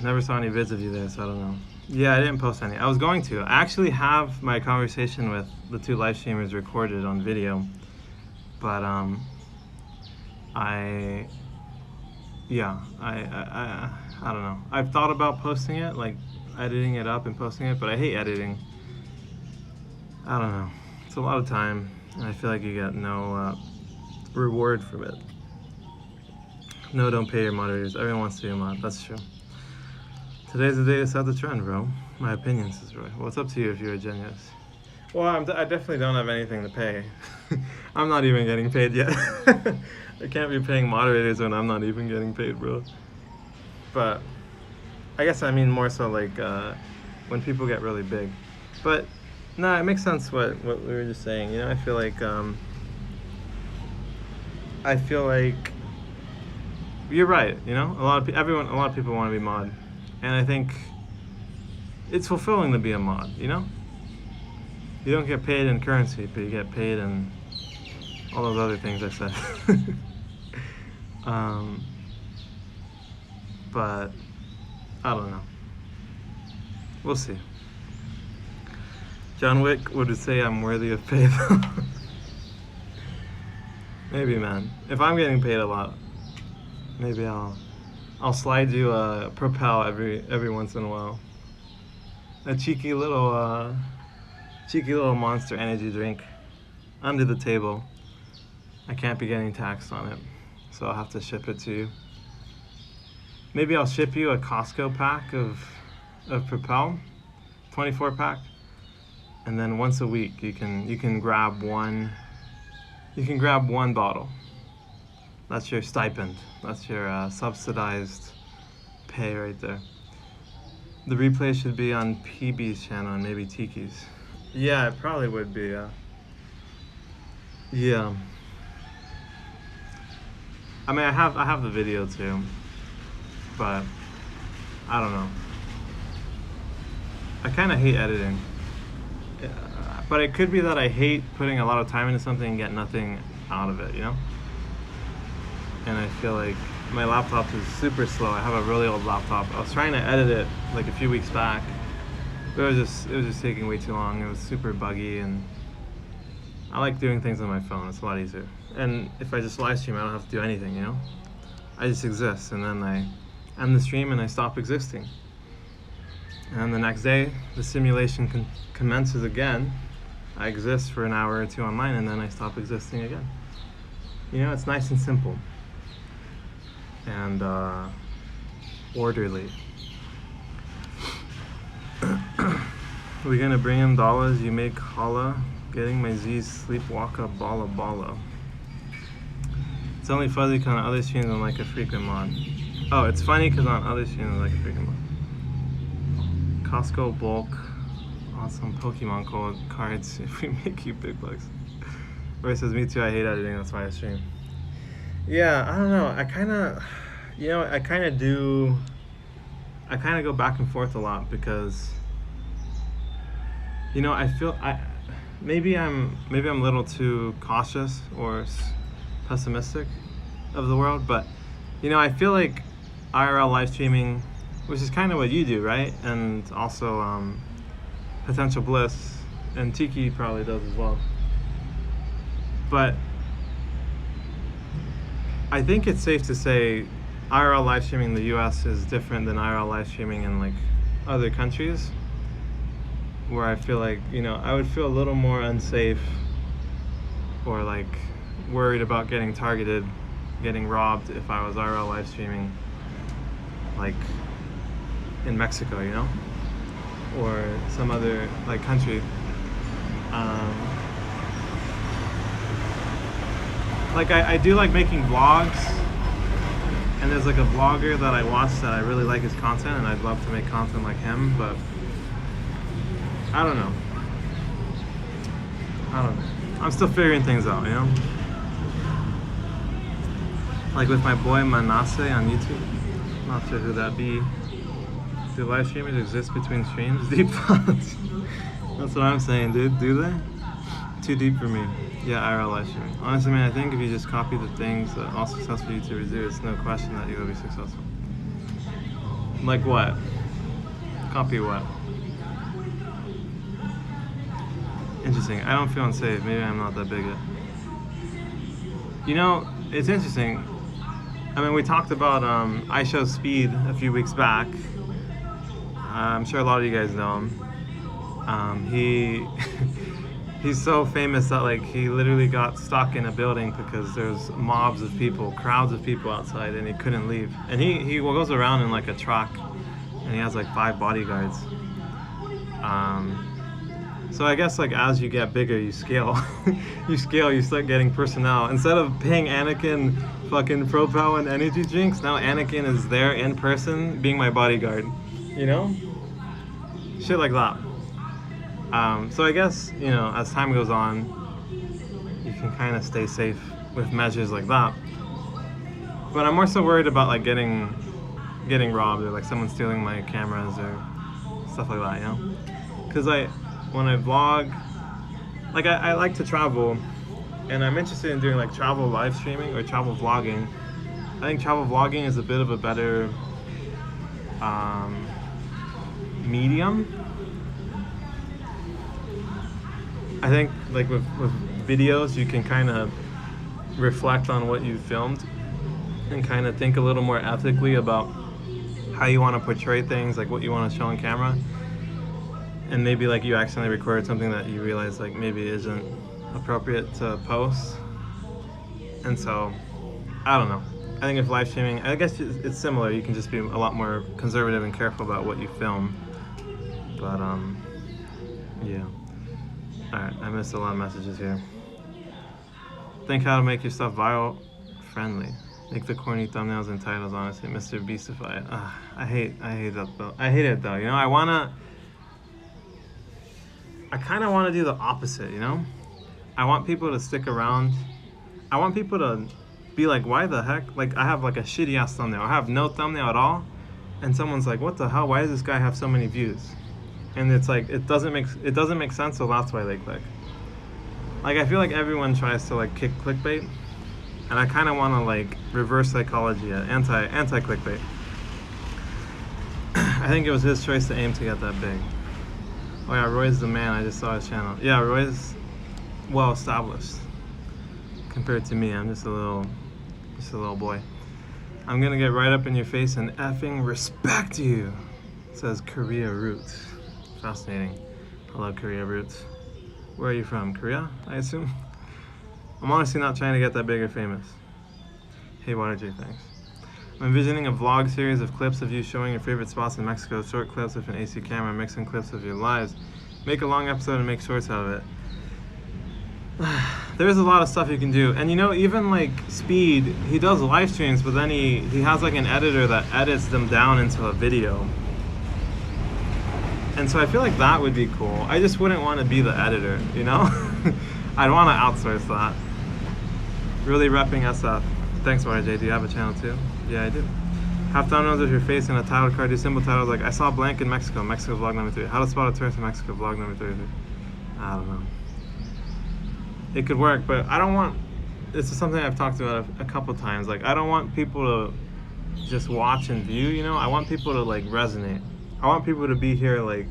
Never saw any vids of you there, so I don't know. Yeah, I didn't post any. I was going to. I actually have my conversation with the 2 live streamers recorded on video, but I don't know. I've thought about posting it, like editing it up and posting it, but I hate editing. I don't know. It's a lot of time, and I feel like you get no reward from it. No, don't pay your moderators. Everyone wants to be a mod. That's true. Today's the day to set the trend, bro. My opinion, says Roy. Well, it's up to you if you're a genius. Well, I definitely don't have anything to pay. I'm not even getting paid yet. I can't be paying moderators when I'm not even getting paid, bro. But I guess I mean more so like when people get really big. But no, it makes sense what we were just saying. You know, I feel like you're right. You know, a lot of people want to be mod, and I think it's fulfilling to be a mod. You know, you don't get paid in currency, but you get paid in all those other things I said. But I don't know. We'll see. John Wick would say I'm worthy of pay though. Maybe, man. If I'm getting paid a lot, maybe I'll slide you a Propel every once in a while. A cheeky little Monster energy drink under the table. I can't be getting taxed on it, so I'll have to ship it to you. Maybe I'll ship you a Costco pack of Propel, 24 pack, and then once a week you can grab one. You can grab one bottle. That's your stipend. That's your subsidized pay right there. The replay should be on PB's channel and maybe Tiki's. Yeah, it probably would be. Yeah. I mean, I have the video too, but I don't know. I kind of hate editing, but it could be that I hate putting a lot of time into something and get nothing out of it, you know? And I feel like my laptop is super slow. I have a really old laptop. I was trying to edit it like a few weeks back, but it was just taking way too long. It was super buggy, and I like doing things on my phone. It's a lot easier. And if I just live stream, I don't have to do anything, you know? I just exist, and then I end the stream and I stop existing. And the next day, the simulation commences again. I exist for an hour or two online, and then I stop existing again. You know, it's nice and simple. And orderly. We're gonna bring him dollars, you make holla. Getting my Z's sleepwalker balla balla. It's only fuzzy because on other streams I'm like a frequent mod. Oh, it's funny because on other streams I'm like a frequent mod. Costco bulk on some Pokemon cards if we make you big bucks. Roy says, me too, I hate editing, that's why I stream. Yeah, I don't know, I kind of go back and forth a lot because, you know, I feel, maybe I'm a little too cautious or pessimistic of the world, but, you know, I feel like IRL live streaming, which is kind of what you do, right? And also Potential Bliss, and Tiki probably does as well. But I think it's safe to say IRL live streaming in the US is different than IRL live streaming in like other countries, where I feel like, you know, I would feel a little more unsafe or like worried about getting targeted, getting robbed if I was IRL live streaming like in Mexico, you know, or some other like country. Like I do like making vlogs, and there's like a vlogger that I watch that I really like his content, and I'd love to make content like him, but I don't know. I'm still figuring things out, you know? Like with my boy Manasseh on YouTube. Not sure who that be. Do live streamers exist between streams? Deep thoughts. That's what I'm saying, dude. Do they? Too deep for me. Yeah, IRL live streaming. Honestly, man, I think if you just copy the things that all successful YouTubers do, it's no question that you will be successful. Like what? Copy what? Interesting. I don't feel unsafe. Maybe I'm not that big yet. You know, it's interesting. I mean, we talked about iShowSpeed a few weeks back. I'm sure a lot of you guys know him. He's so famous that like he literally got stuck in a building because there's mobs of people, crowds of people outside, and he couldn't leave. And he goes around in like a truck, and he has like 5 bodyguards. So I guess like as you get bigger, you scale. You scale. You start getting personnel. Instead of paying Anakin fucking Propel and energy drinks, now Anakin is there in person, being my bodyguard. You know, shit like that. So I guess as time goes on, you can kind of stay safe with measures like that. But I'm more so worried about like getting robbed or like someone stealing my cameras or stuff like that, Because when I vlog, like I like to travel, and I'm interested in doing like travel live streaming or travel vlogging. I think travel vlogging is a bit of a better medium. I think like with videos, you can kind of reflect on what you filmed and kind of think a little more ethically about how you want to portray things, like what you want to show on camera. And maybe like you accidentally recorded something that you realize like maybe isn't appropriate to post. And so, I don't know. I think if live streaming, I guess it's similar. You can just be a lot more conservative and careful about what you film. But yeah. Alright, I missed a lot of messages here. Think how to make your stuff viral friendly. Make the corny thumbnails and titles, honestly. Mr. Beastified. I hate that though. I hate it though, I kind of want to do the opposite, I want people to stick around. I want people to be like, why the heck? Like, I have like a shitty ass thumbnail. I have no thumbnail at all. And someone's like, what the hell? Why does this guy have so many views? And it's like, it doesn't make sense, so that's why they click. Like, I feel like everyone tries to like kick clickbait. And I kind of want to like reverse psychology, anti clickbait. I think it was his choice to aim to get that big. Oh yeah, Roy's the man. I just saw his channel. Yeah, Roy's well established compared to me. I'm just a little boy. I'm gonna get right up in your face and effing respect you, says Korea Roots. Fascinating. Hello, Korea Roots. Where are you from? Korea, I assume? I'm honestly not trying to get that big or famous. Hey, Water J, thanks. I'm envisioning a vlog series of clips of you showing your favorite spots in Mexico, short clips with an AC camera, mixing clips of your lives. Make a long episode and make shorts out of it. There's a lot of stuff you can do. And even like Speed, he does live streams, but then he has like an editor that edits them down into a video. And so I feel like that would be cool. I just wouldn't want to be the editor, I'd want to outsource that. Really repping SF. Thanks, YJ. Do you have a channel too? Yeah, I do. Have thumbnails with your face and a title card. Do simple titles like, I saw blank in Mexico vlog number 3. How to spot a tourist in Mexico vlog number 33. I don't know. It could work, but I don't want, this is something I've talked about a couple times. Like, I don't want people to just watch and view, I want people to like resonate. I want people to be here like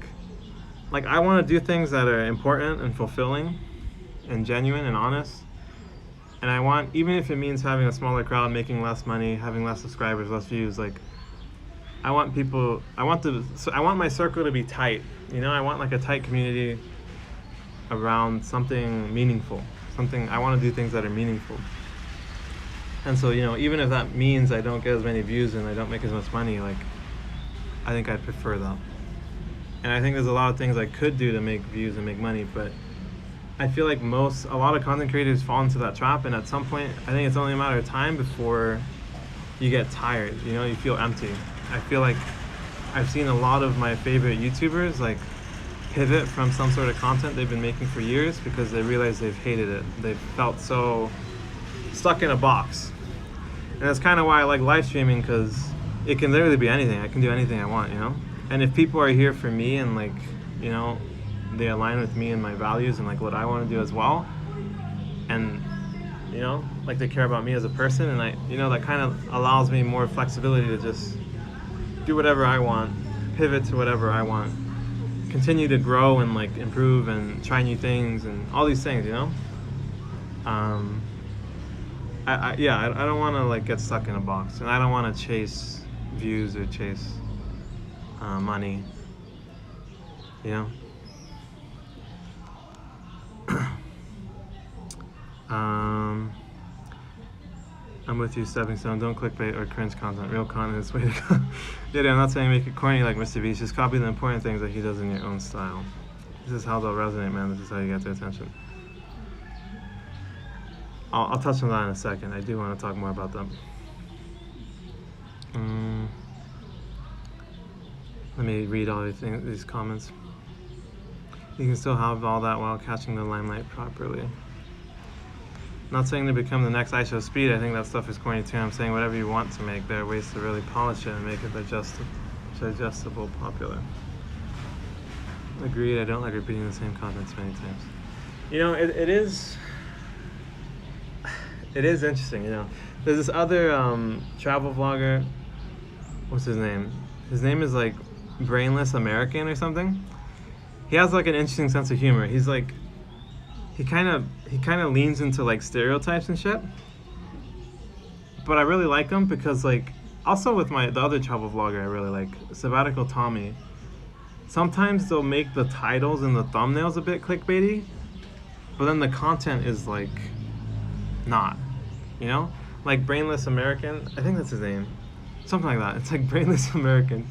I want to do things that are important and fulfilling and genuine and honest. And I want, even if it means having a smaller crowd, making less money, having less subscribers, less views, like I want my circle to be tight. I want like a tight community around something meaningful. I want to do things that are meaningful. And so, even if that means I don't get as many views and I don't make as much money, like I think I'd prefer that. And I think there's a lot of things I could do to make views and make money, but I feel like a lot of content creators fall into that trap, and at some point, I think it's only a matter of time before you get tired, you feel empty. I feel like I've seen a lot of my favorite YouTubers like pivot from some sort of content they've been making for years because they realize they've hated it. They've felt so stuck in a box. And that's kind of why I like live streaming, because it can literally be anything. I can do anything I want, And if people are here for me and like, they align with me and my values and like what I want to do as well, and like they care about me as a person, and that kind of allows me more flexibility to just do whatever I want, pivot to whatever I want, continue to grow and like improve and try new things and all these things, I don't want to like get stuck in a box, and I don't want to chase views or chase money, I'm with you, stepping stone. Don't clickbait or cringe content. Real content is the way to go. Yeah, I'm not saying make it corny like Mr. Beast. Just copy the important things that he does in your own style. This is how they'll resonate, man. This is how you get their attention. I'll touch on that in a second. I do want to talk more about them. Let me read all these comments. You can still have all that while catching the limelight properly. Not saying to become the next IShowSpeed. I think that stuff is corny too. I'm saying whatever you want to make. There are ways to really polish it and make it digestible, popular. Agreed. I don't like repeating the same contents many times. You know, it is interesting. You know, there's this other travel vlogger. What's his name? His name is like Brainless American or something. He has like an interesting sense of humor. He's like, he kind of leans into like stereotypes and shit. But I really like him because like, also with the other travel vlogger I really like, Sabbatical Tommy. Sometimes they'll make the titles and the thumbnails a bit clickbaity, but then the content is like not, you know? Like Brainless American, I think that's his name. Something like that. It's like Brainless American.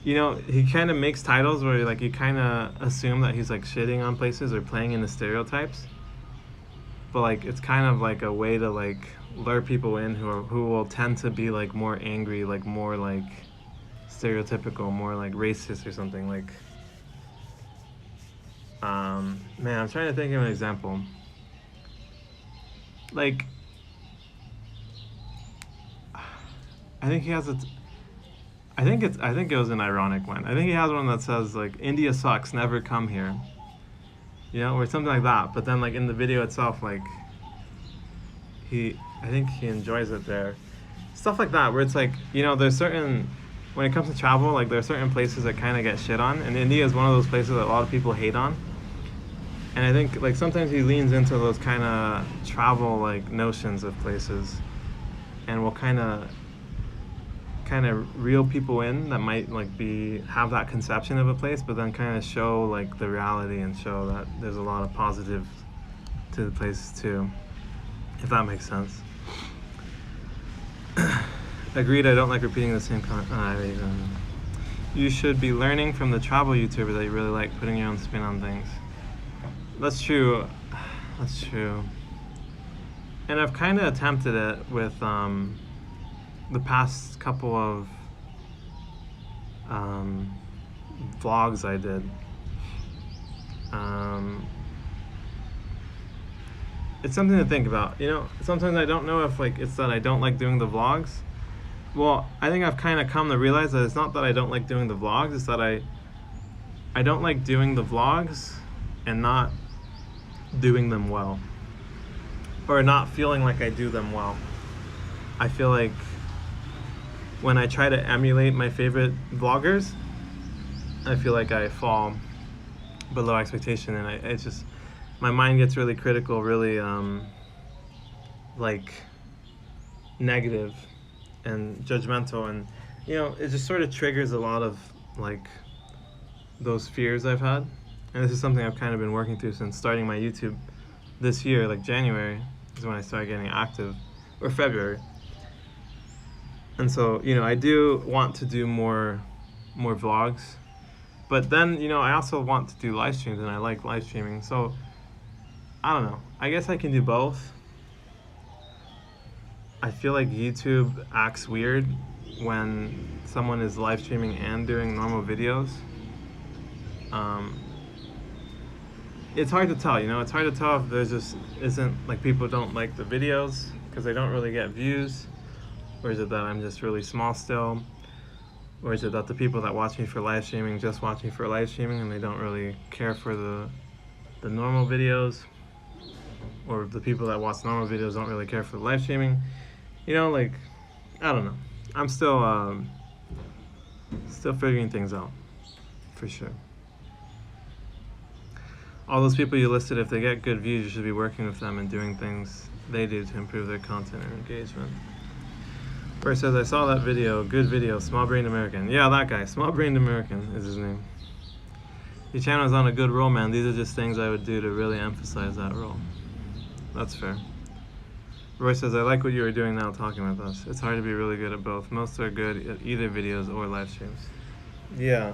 You know, he kind of makes titles where like you kind of assume that he's like shitting on places or playing into stereotypes. But like it's kind of like a way to like lure people in who will tend to be like more angry, like more like stereotypical, more like racist or something. Like man, I'm trying to think of an example. Like I think he has I think it was an ironic one. I think he has one that says like India sucks, never come here. You know, or something like that. But then like in the video itself, like I think he enjoys it there. Stuff like that where it's like, you know, there's certain, when it comes to travel, like there are certain places that kind of get shit on, and India is one of those places that a lot of people hate on. And I think like sometimes he leans into those kind of travel like notions of places, and will kind of reel people in that might like have that conception of a place, but then kind of show like the reality and show that there's a lot of positive to the place too, if that makes sense. Agreed. I don't like repeating the same content. You should be learning from the travel YouTuber that you really like, putting your own spin on things. That's true. That's true. And I've kind of attempted it with the past couple of vlogs I did. It's something to think about. You know, sometimes I don't know if like it's that I don't like doing the vlogs. Well, I think I've kind of come to realize that it's not that I don't like doing the vlogs, it's that I don't like doing the vlogs and not doing them well, or not feeling like I do them well. I feel like when I try to emulate my favorite vloggers, I feel like I fall below expectation, and it's just, my mind gets really critical, really like negative and judgmental, and you know, it just sort of triggers a lot of like those fears I've had. And this is something I've kind of been working through since starting my YouTube this year. Like January is when I started getting active, or February. And so, you know, I do want to do more vlogs, but then, you know, I also want to do live streams, and I like live streaming. So I don't know, I guess I can do both. I feel like YouTube acts weird when someone is live streaming and doing normal videos. It's hard to tell, you know, it's hard to tell if there's just isn't, like, people don't like the videos because they don't really get views, or is it that I'm just really small still, or is it that the people that watch me for live streaming just watch me for live streaming and they don't really care for the normal videos, or the people that watch normal videos don't really care for the live streaming. You know, like, I don't know. I'm still figuring things out, for sure. All those people you listed, if they get good views, you should be working with them and doing things they do to improve their content or engagement. Where it says, I saw that video, good video, Small Brained American. Yeah, that guy, Small Brained American is his name. Your channel is on a good roll, man. These are just things I would do to really emphasize that role. That's fair. Roy says, I like what you are doing now, talking with us. It's hard to be really good at both. Most are good at either videos or live streams. Yeah.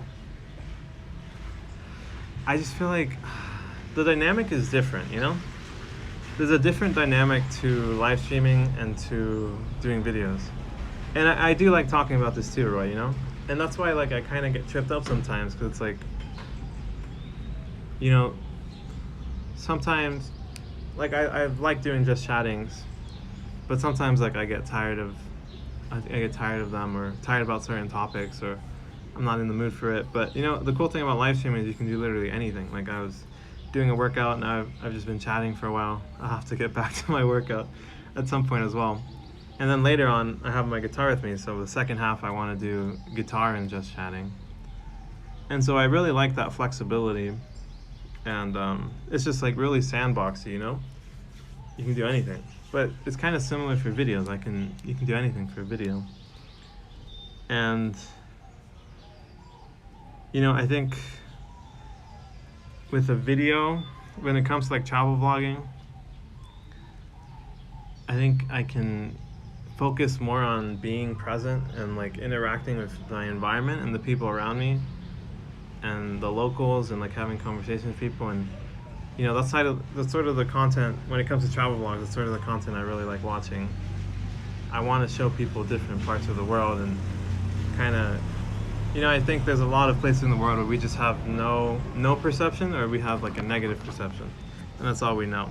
I just feel like the dynamic is different, you know? There's a different dynamic to live streaming and to doing videos. And I do like talking about this too, Roy, you know? And that's why like I kind of get tripped up sometimes, because it's like, you know, sometimes like I like doing just chattings, but sometimes like I get tired of them, or tired about certain topics, or I'm not in the mood for it. But you know, the cool thing about live streaming is you can do literally anything. Like I was doing a workout and I've just been chatting for a while. I'll have to get back to my workout at some point as well. And then later on, I have my guitar with me, so the second half I want to do guitar and just chatting. And so I really like that flexibility, and it's just like really sandboxy, you know? You can do anything. But it's kind of similar for videos. You can do anything for a video. And you know, I think with a video, when it comes to like travel vlogging, I think I can focus more on being present and like interacting with my environment and the people around me and the locals, and like having conversations with people. And you know, that's sort of the content when it comes to travel vlogs. That's sort of the content I really like watching. I want to show people different parts of the world, and kind of, you know, I think there's a lot of places in the world where we just have no perception, or we have like a negative perception, and that's all we know.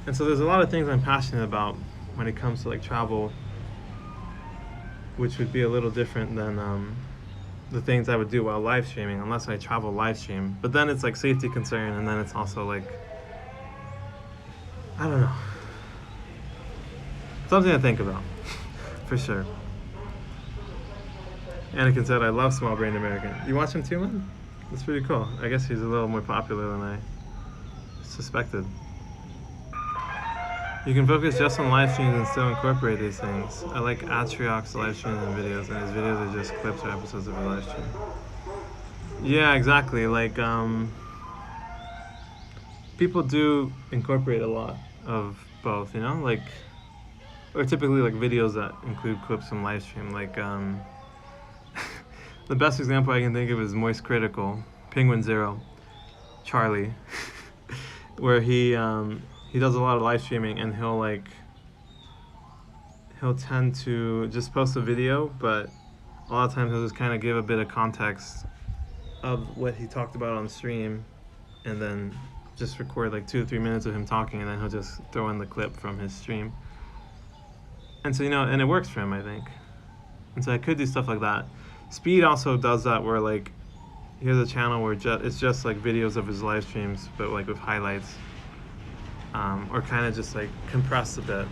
And so there's a lot of things I'm passionate about when it comes to like travel, which would be a little different than the things I would do while live streaming, unless I travel live stream. But then it's like safety concern, and then it's also like, I don't know, something to think about for sure. Anakin said, I love Small Brain American. You watch him too, man? That's pretty cool. I guess he's a little more popular than I suspected. You can focus just on live streams and still incorporate these things. I like Atriox's live streams and videos, and his videos are just clips or episodes of a live stream. Yeah, exactly. Like, people do incorporate a lot of both, you know? Like, or typically like videos that include clips from live stream. Like, the best example I can think of is Moist Critical, Penguin Zero, Charlie, where he does a lot of live streaming, and he'll tend to just post a video, but a lot of times he'll just kind of give a bit of context of what he talked about on stream, and then just record like 2 or 3 minutes of him talking, and then he'll just throw in the clip from his stream. And so, you know, and it works for him, I think. And so I could do stuff like that. Speed also does that, where like, here's a channel where it's just like videos of his live streams, but like with highlights, or kind of just like compressed a bit,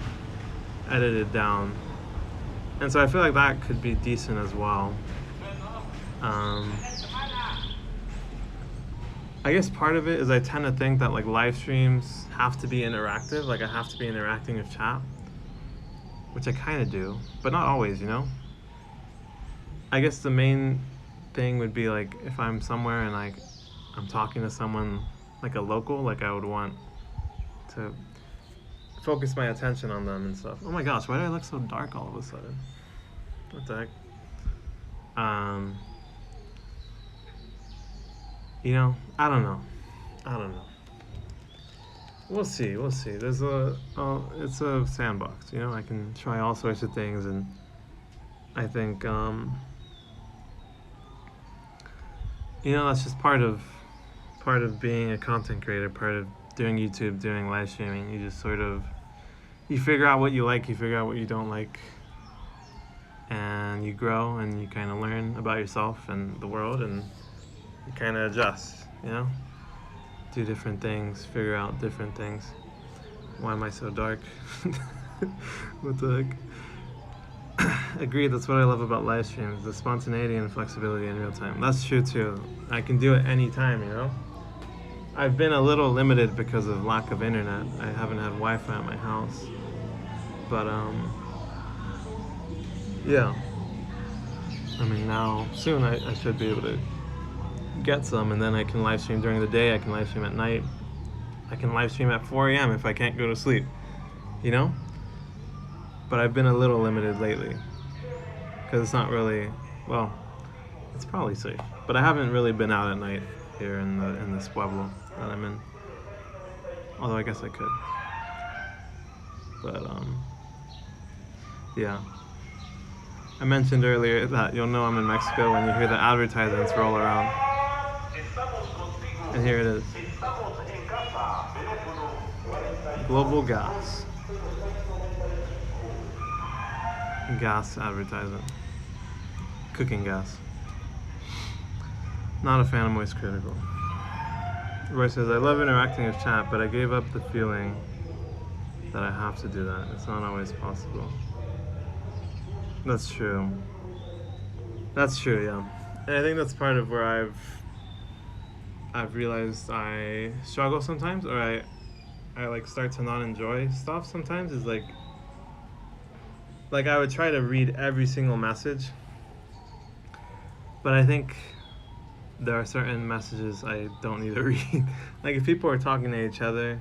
edited down. And so I feel like that could be decent as well. I guess part of it is I tend to think that like live streams have to be interactive, like I have to be interacting with chat, which I kind of do, but not always, you know? I guess the main thing would be like if I'm somewhere and like I'm talking to someone like a local, like I would want to focus my attention on them and stuff. Oh my gosh, why do I look so dark all of a sudden? What the heck? You know, I don't know. We'll see. There's it's a sandbox, you know? I can try all sorts of things, and I think, you know, that's just part of being a content creator, part of doing YouTube, doing live streaming. You just sort of, you figure out what you like, you figure out what you don't like, and you grow, and you kind of learn about yourself and the world, and you kind of adjust, you know? Do different things, figure out different things. Why am I so dark? What the heck? Agreed, that's what I love about live streams, the spontaneity and flexibility in real time. That's true too. I can do it anytime, you know? I've been a little limited because of lack of internet. I haven't had Wi-Fi at my house. But, yeah. I mean, now, soon I should be able to get some, and then I can live stream during the day, I can live stream at night. I can live stream at 4 a.m. if I can't go to sleep, you know? but I've been a little limited lately because it's not really, well, it's probably safe, but I haven't really been out at night here in this pueblo that I'm in. Although I guess I could. But yeah. I mentioned earlier that you'll know I'm in Mexico when you hear the advertisements roll around. And here it is. Global gas. Gas advertisement. Cooking gas. Not a fan of Moist Critical. Roy says, I love interacting with chat, but I gave up the feeling that I have to do that. It's not always possible. That's true. That's true, yeah. And I think that's part of where I've realized I struggle sometimes, or I like start to not enjoy stuff sometimes, is like I would try to read every single message, but I think there are certain messages I don't need to read. Like if people are talking to each other,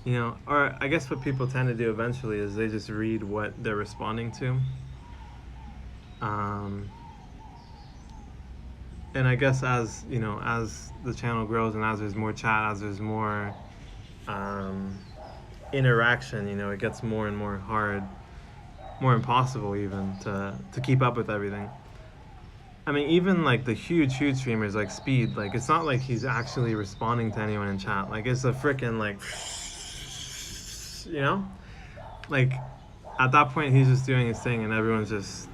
you know, or I guess what people tend to do eventually is they just read what they're responding to. And I guess as, you know, as the channel grows and as there's more chat, as there's more interaction, you know, it gets more and more hard, more impossible even to keep up with everything. I mean, even like the huge streamers like Speed, like it's not like he's actually responding to anyone in chat. Like it's a freaking like, you know, like at that point he's just doing his thing and everyone's just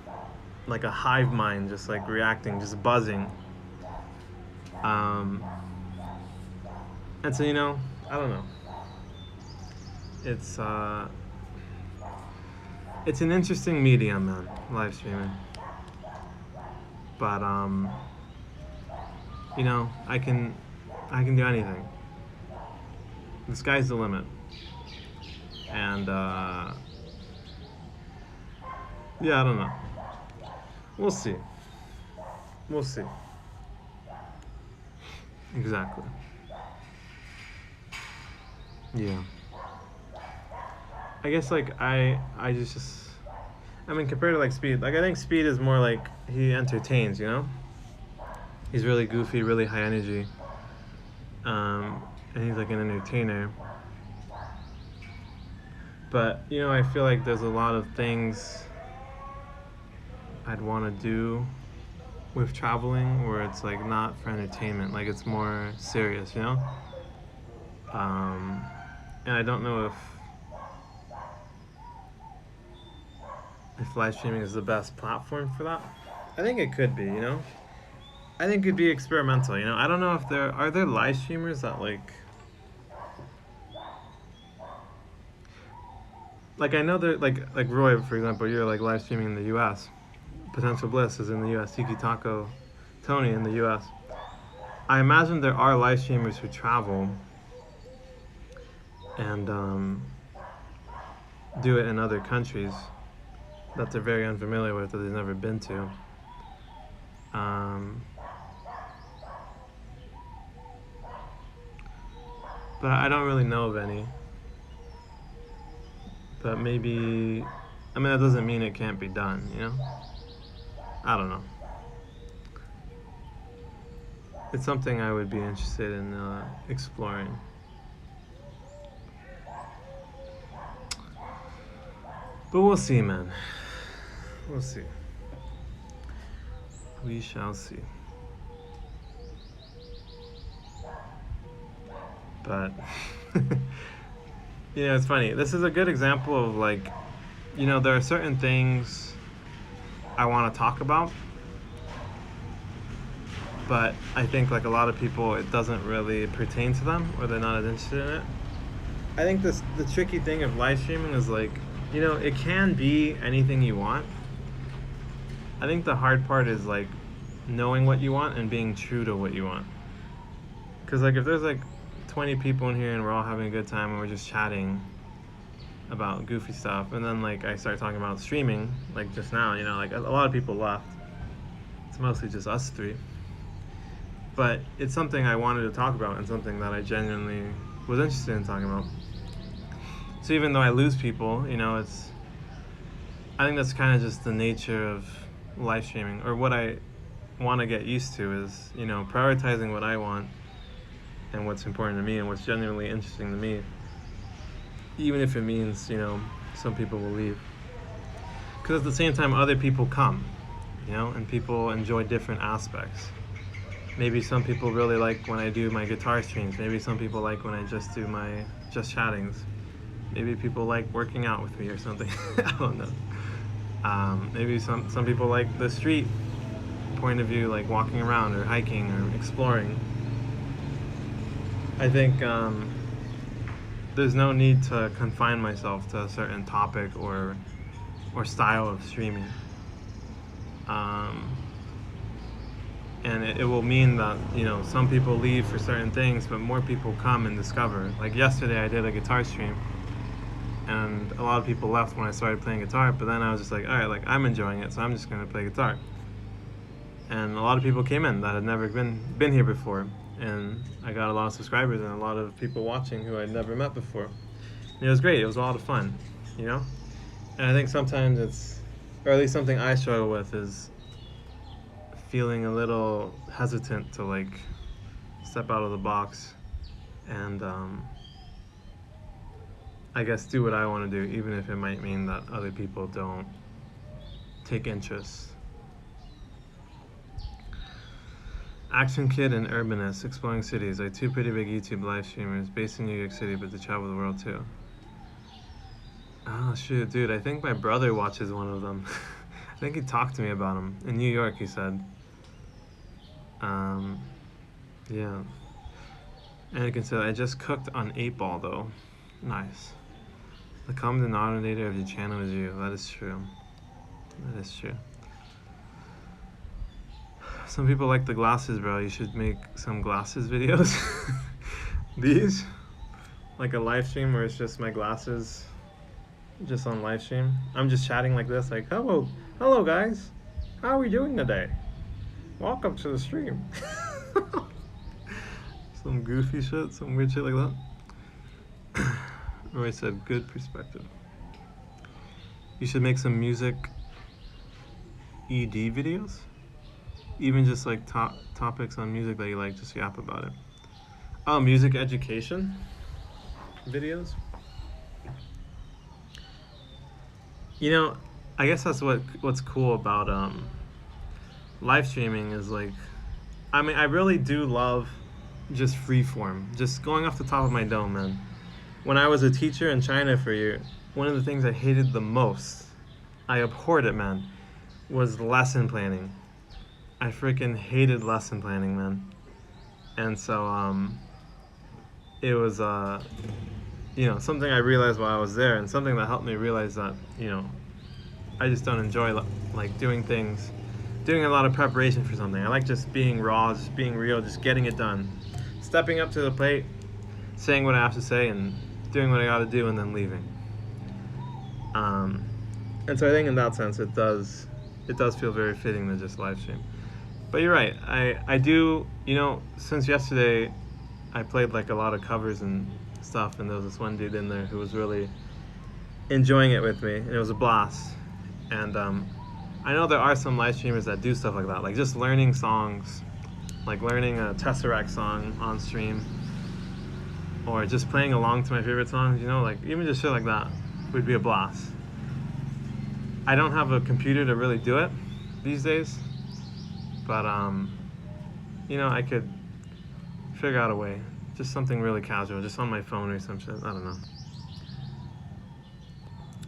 like a hive mind, just like reacting, just buzzing. And so, you know, I don't know. It's an interesting medium, man, live streaming. But you know, I can do anything. The sky's the limit. And yeah, I don't know. We'll see. We'll see. Exactly. Yeah. I guess like I mean, compared to like Speed, like I think Speed is more like he entertains, you know? He's really goofy, really high energy. And he's like an entertainer. But, you know, I feel like there's a lot of things I'd want to do with traveling where it's like not for entertainment, like it's more serious, you know? And I don't know if live streaming is the best platform for that. I think it could be, you know? I think it'd be experimental, you know? I don't know if are there live streamers that like I know they're like Roy, for example, you're like live streaming in the US. Potential Bliss is in the US, Tiki Taco Tony in the US. I imagine there are live streamers who travel and do it in other countries that they're very unfamiliar with, that they've never been to. But I don't really know of any. But maybe, I mean, that doesn't mean it can't be done, you know? I don't know. It's something I would be interested in exploring. But we'll see, man. We'll see. We shall see. But, you know, it's funny. This is a good example of like, you know, there are certain things I want to talk about, but I think like a lot of people, it doesn't really pertain to them, or they're not as interested in it. I think the tricky thing of live streaming is like, you know, it can be anything you want. I think the hard part is like knowing what you want and being true to what you want. Because like if there's like 20 people in here and we're all having a good time and we're just chatting about goofy stuff, and then like I start talking about streaming, like just now, you know, like a lot of people left. It's mostly just us three. But it's something I wanted to talk about and something that I genuinely was interested in talking about. So even though I lose people, you know, I think that's kind of just the nature of live streaming, or what I want to get used to is, prioritizing what I want and what's important to me and what's genuinely interesting to me, even if it means, some people will leave. Because at the same time, other people come, and people enjoy different aspects. Maybe some people really like when I do my guitar streams. Maybe some people like when I just do my just chattings. Maybe people like working out with me or something. I don't know. Maybe some people like the street point of view, like walking around or hiking or exploring. I think there's no need to confine myself to a certain topic or style of streaming. And it will mean that, some people leave for certain things, but more people come and discover. Like yesterday I did a guitar stream, and a lot of people left when I started playing guitar, but then I was just like, all right, like I'm enjoying it, so I'm just gonna play guitar. And a lot of people came in that had never been here before, and I got a lot of subscribers and a lot of people watching who I'd never met before. And it was great. It was a lot of fun, And I think sometimes it's, or at least something I struggle with, is feeling a little hesitant to like step out of the box and I guess do what I want to do, even if it might mean that other people don't take interest. Action Kid and Urbanist, Exploring Cities, are two pretty big YouTube live streamers based in New York City, but they travel the world too. Oh shoot, dude, I think my brother watches one of them. I think he talked to me about him. In New York, he said. Yeah. Anakin said, I just cooked on 8-Ball though. Nice. The common denominator of your channel is you. That is true. That is true. Some people like the glasses, bro. You should make some glasses videos. These? Like a live stream where it's just my glasses just on live stream. I'm just chatting like this, like, hello guys. How are we doing today? Welcome to the stream. Some goofy shit, some weird shit like that. Roy said, good perspective. You should make some music ED videos. Even just like topics on music that you like, just yap about it. Oh, music education videos. I guess that's what's cool about live streaming is like, I mean, I really do love just free form, just going off the top of my dome, man. When I was a teacher in China for a year, one of the things I hated the most, I abhorred it, man, was lesson planning. I freaking hated lesson planning, man. And so it was something I realized while I was there, and something that helped me realize that I just don't enjoy like doing a lot of preparation for something. I like just being raw, just being real, just getting it done, stepping up to the plate, saying what I have to say, and doing what I got to do, and then leaving. And so I think in that sense it does feel very fitting to just live stream. But you're right, I do, since yesterday I played like a lot of covers and stuff, and there was this one dude in there who was really enjoying it with me, and it was a blast. And I know there are some live streamers that do stuff like that, like just learning songs, like learning a Tesseract song on stream, or just playing along to my favorite songs, like even just shit like that would be a blast. I don't have a computer to really do it these days, but I could figure out a way. Just something really casual, just on my phone or some shit, I don't know.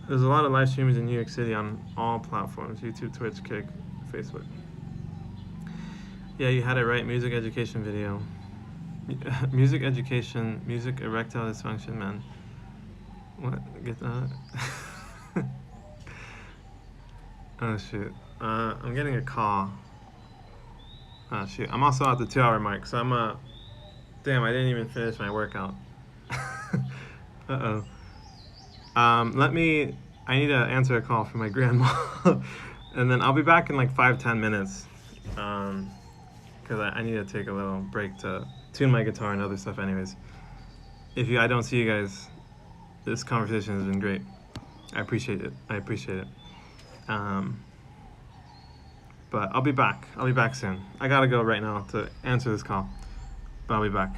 There's a lot of live streamers in New York City on all platforms, YouTube, Twitch, Kick, Facebook. Yeah, you had it right, music education video. Music education, music erectile dysfunction, man. What? Get that? Oh shoot. I'm getting a call. Oh shoot. I'm also at the 2-hour mark, so damn, I didn't even finish my workout. Uh-oh. I need to answer a call from my grandma. And then I'll be back in like 5-10 minutes. Because I need to take a little break to tune my guitar and other stuff anyways. If I don't see you guys, this conversation has been great. I appreciate it. But I'll be back. I'll be back soon. I gotta go right now to answer this call. But I'll be back.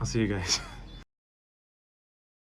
I'll see you guys.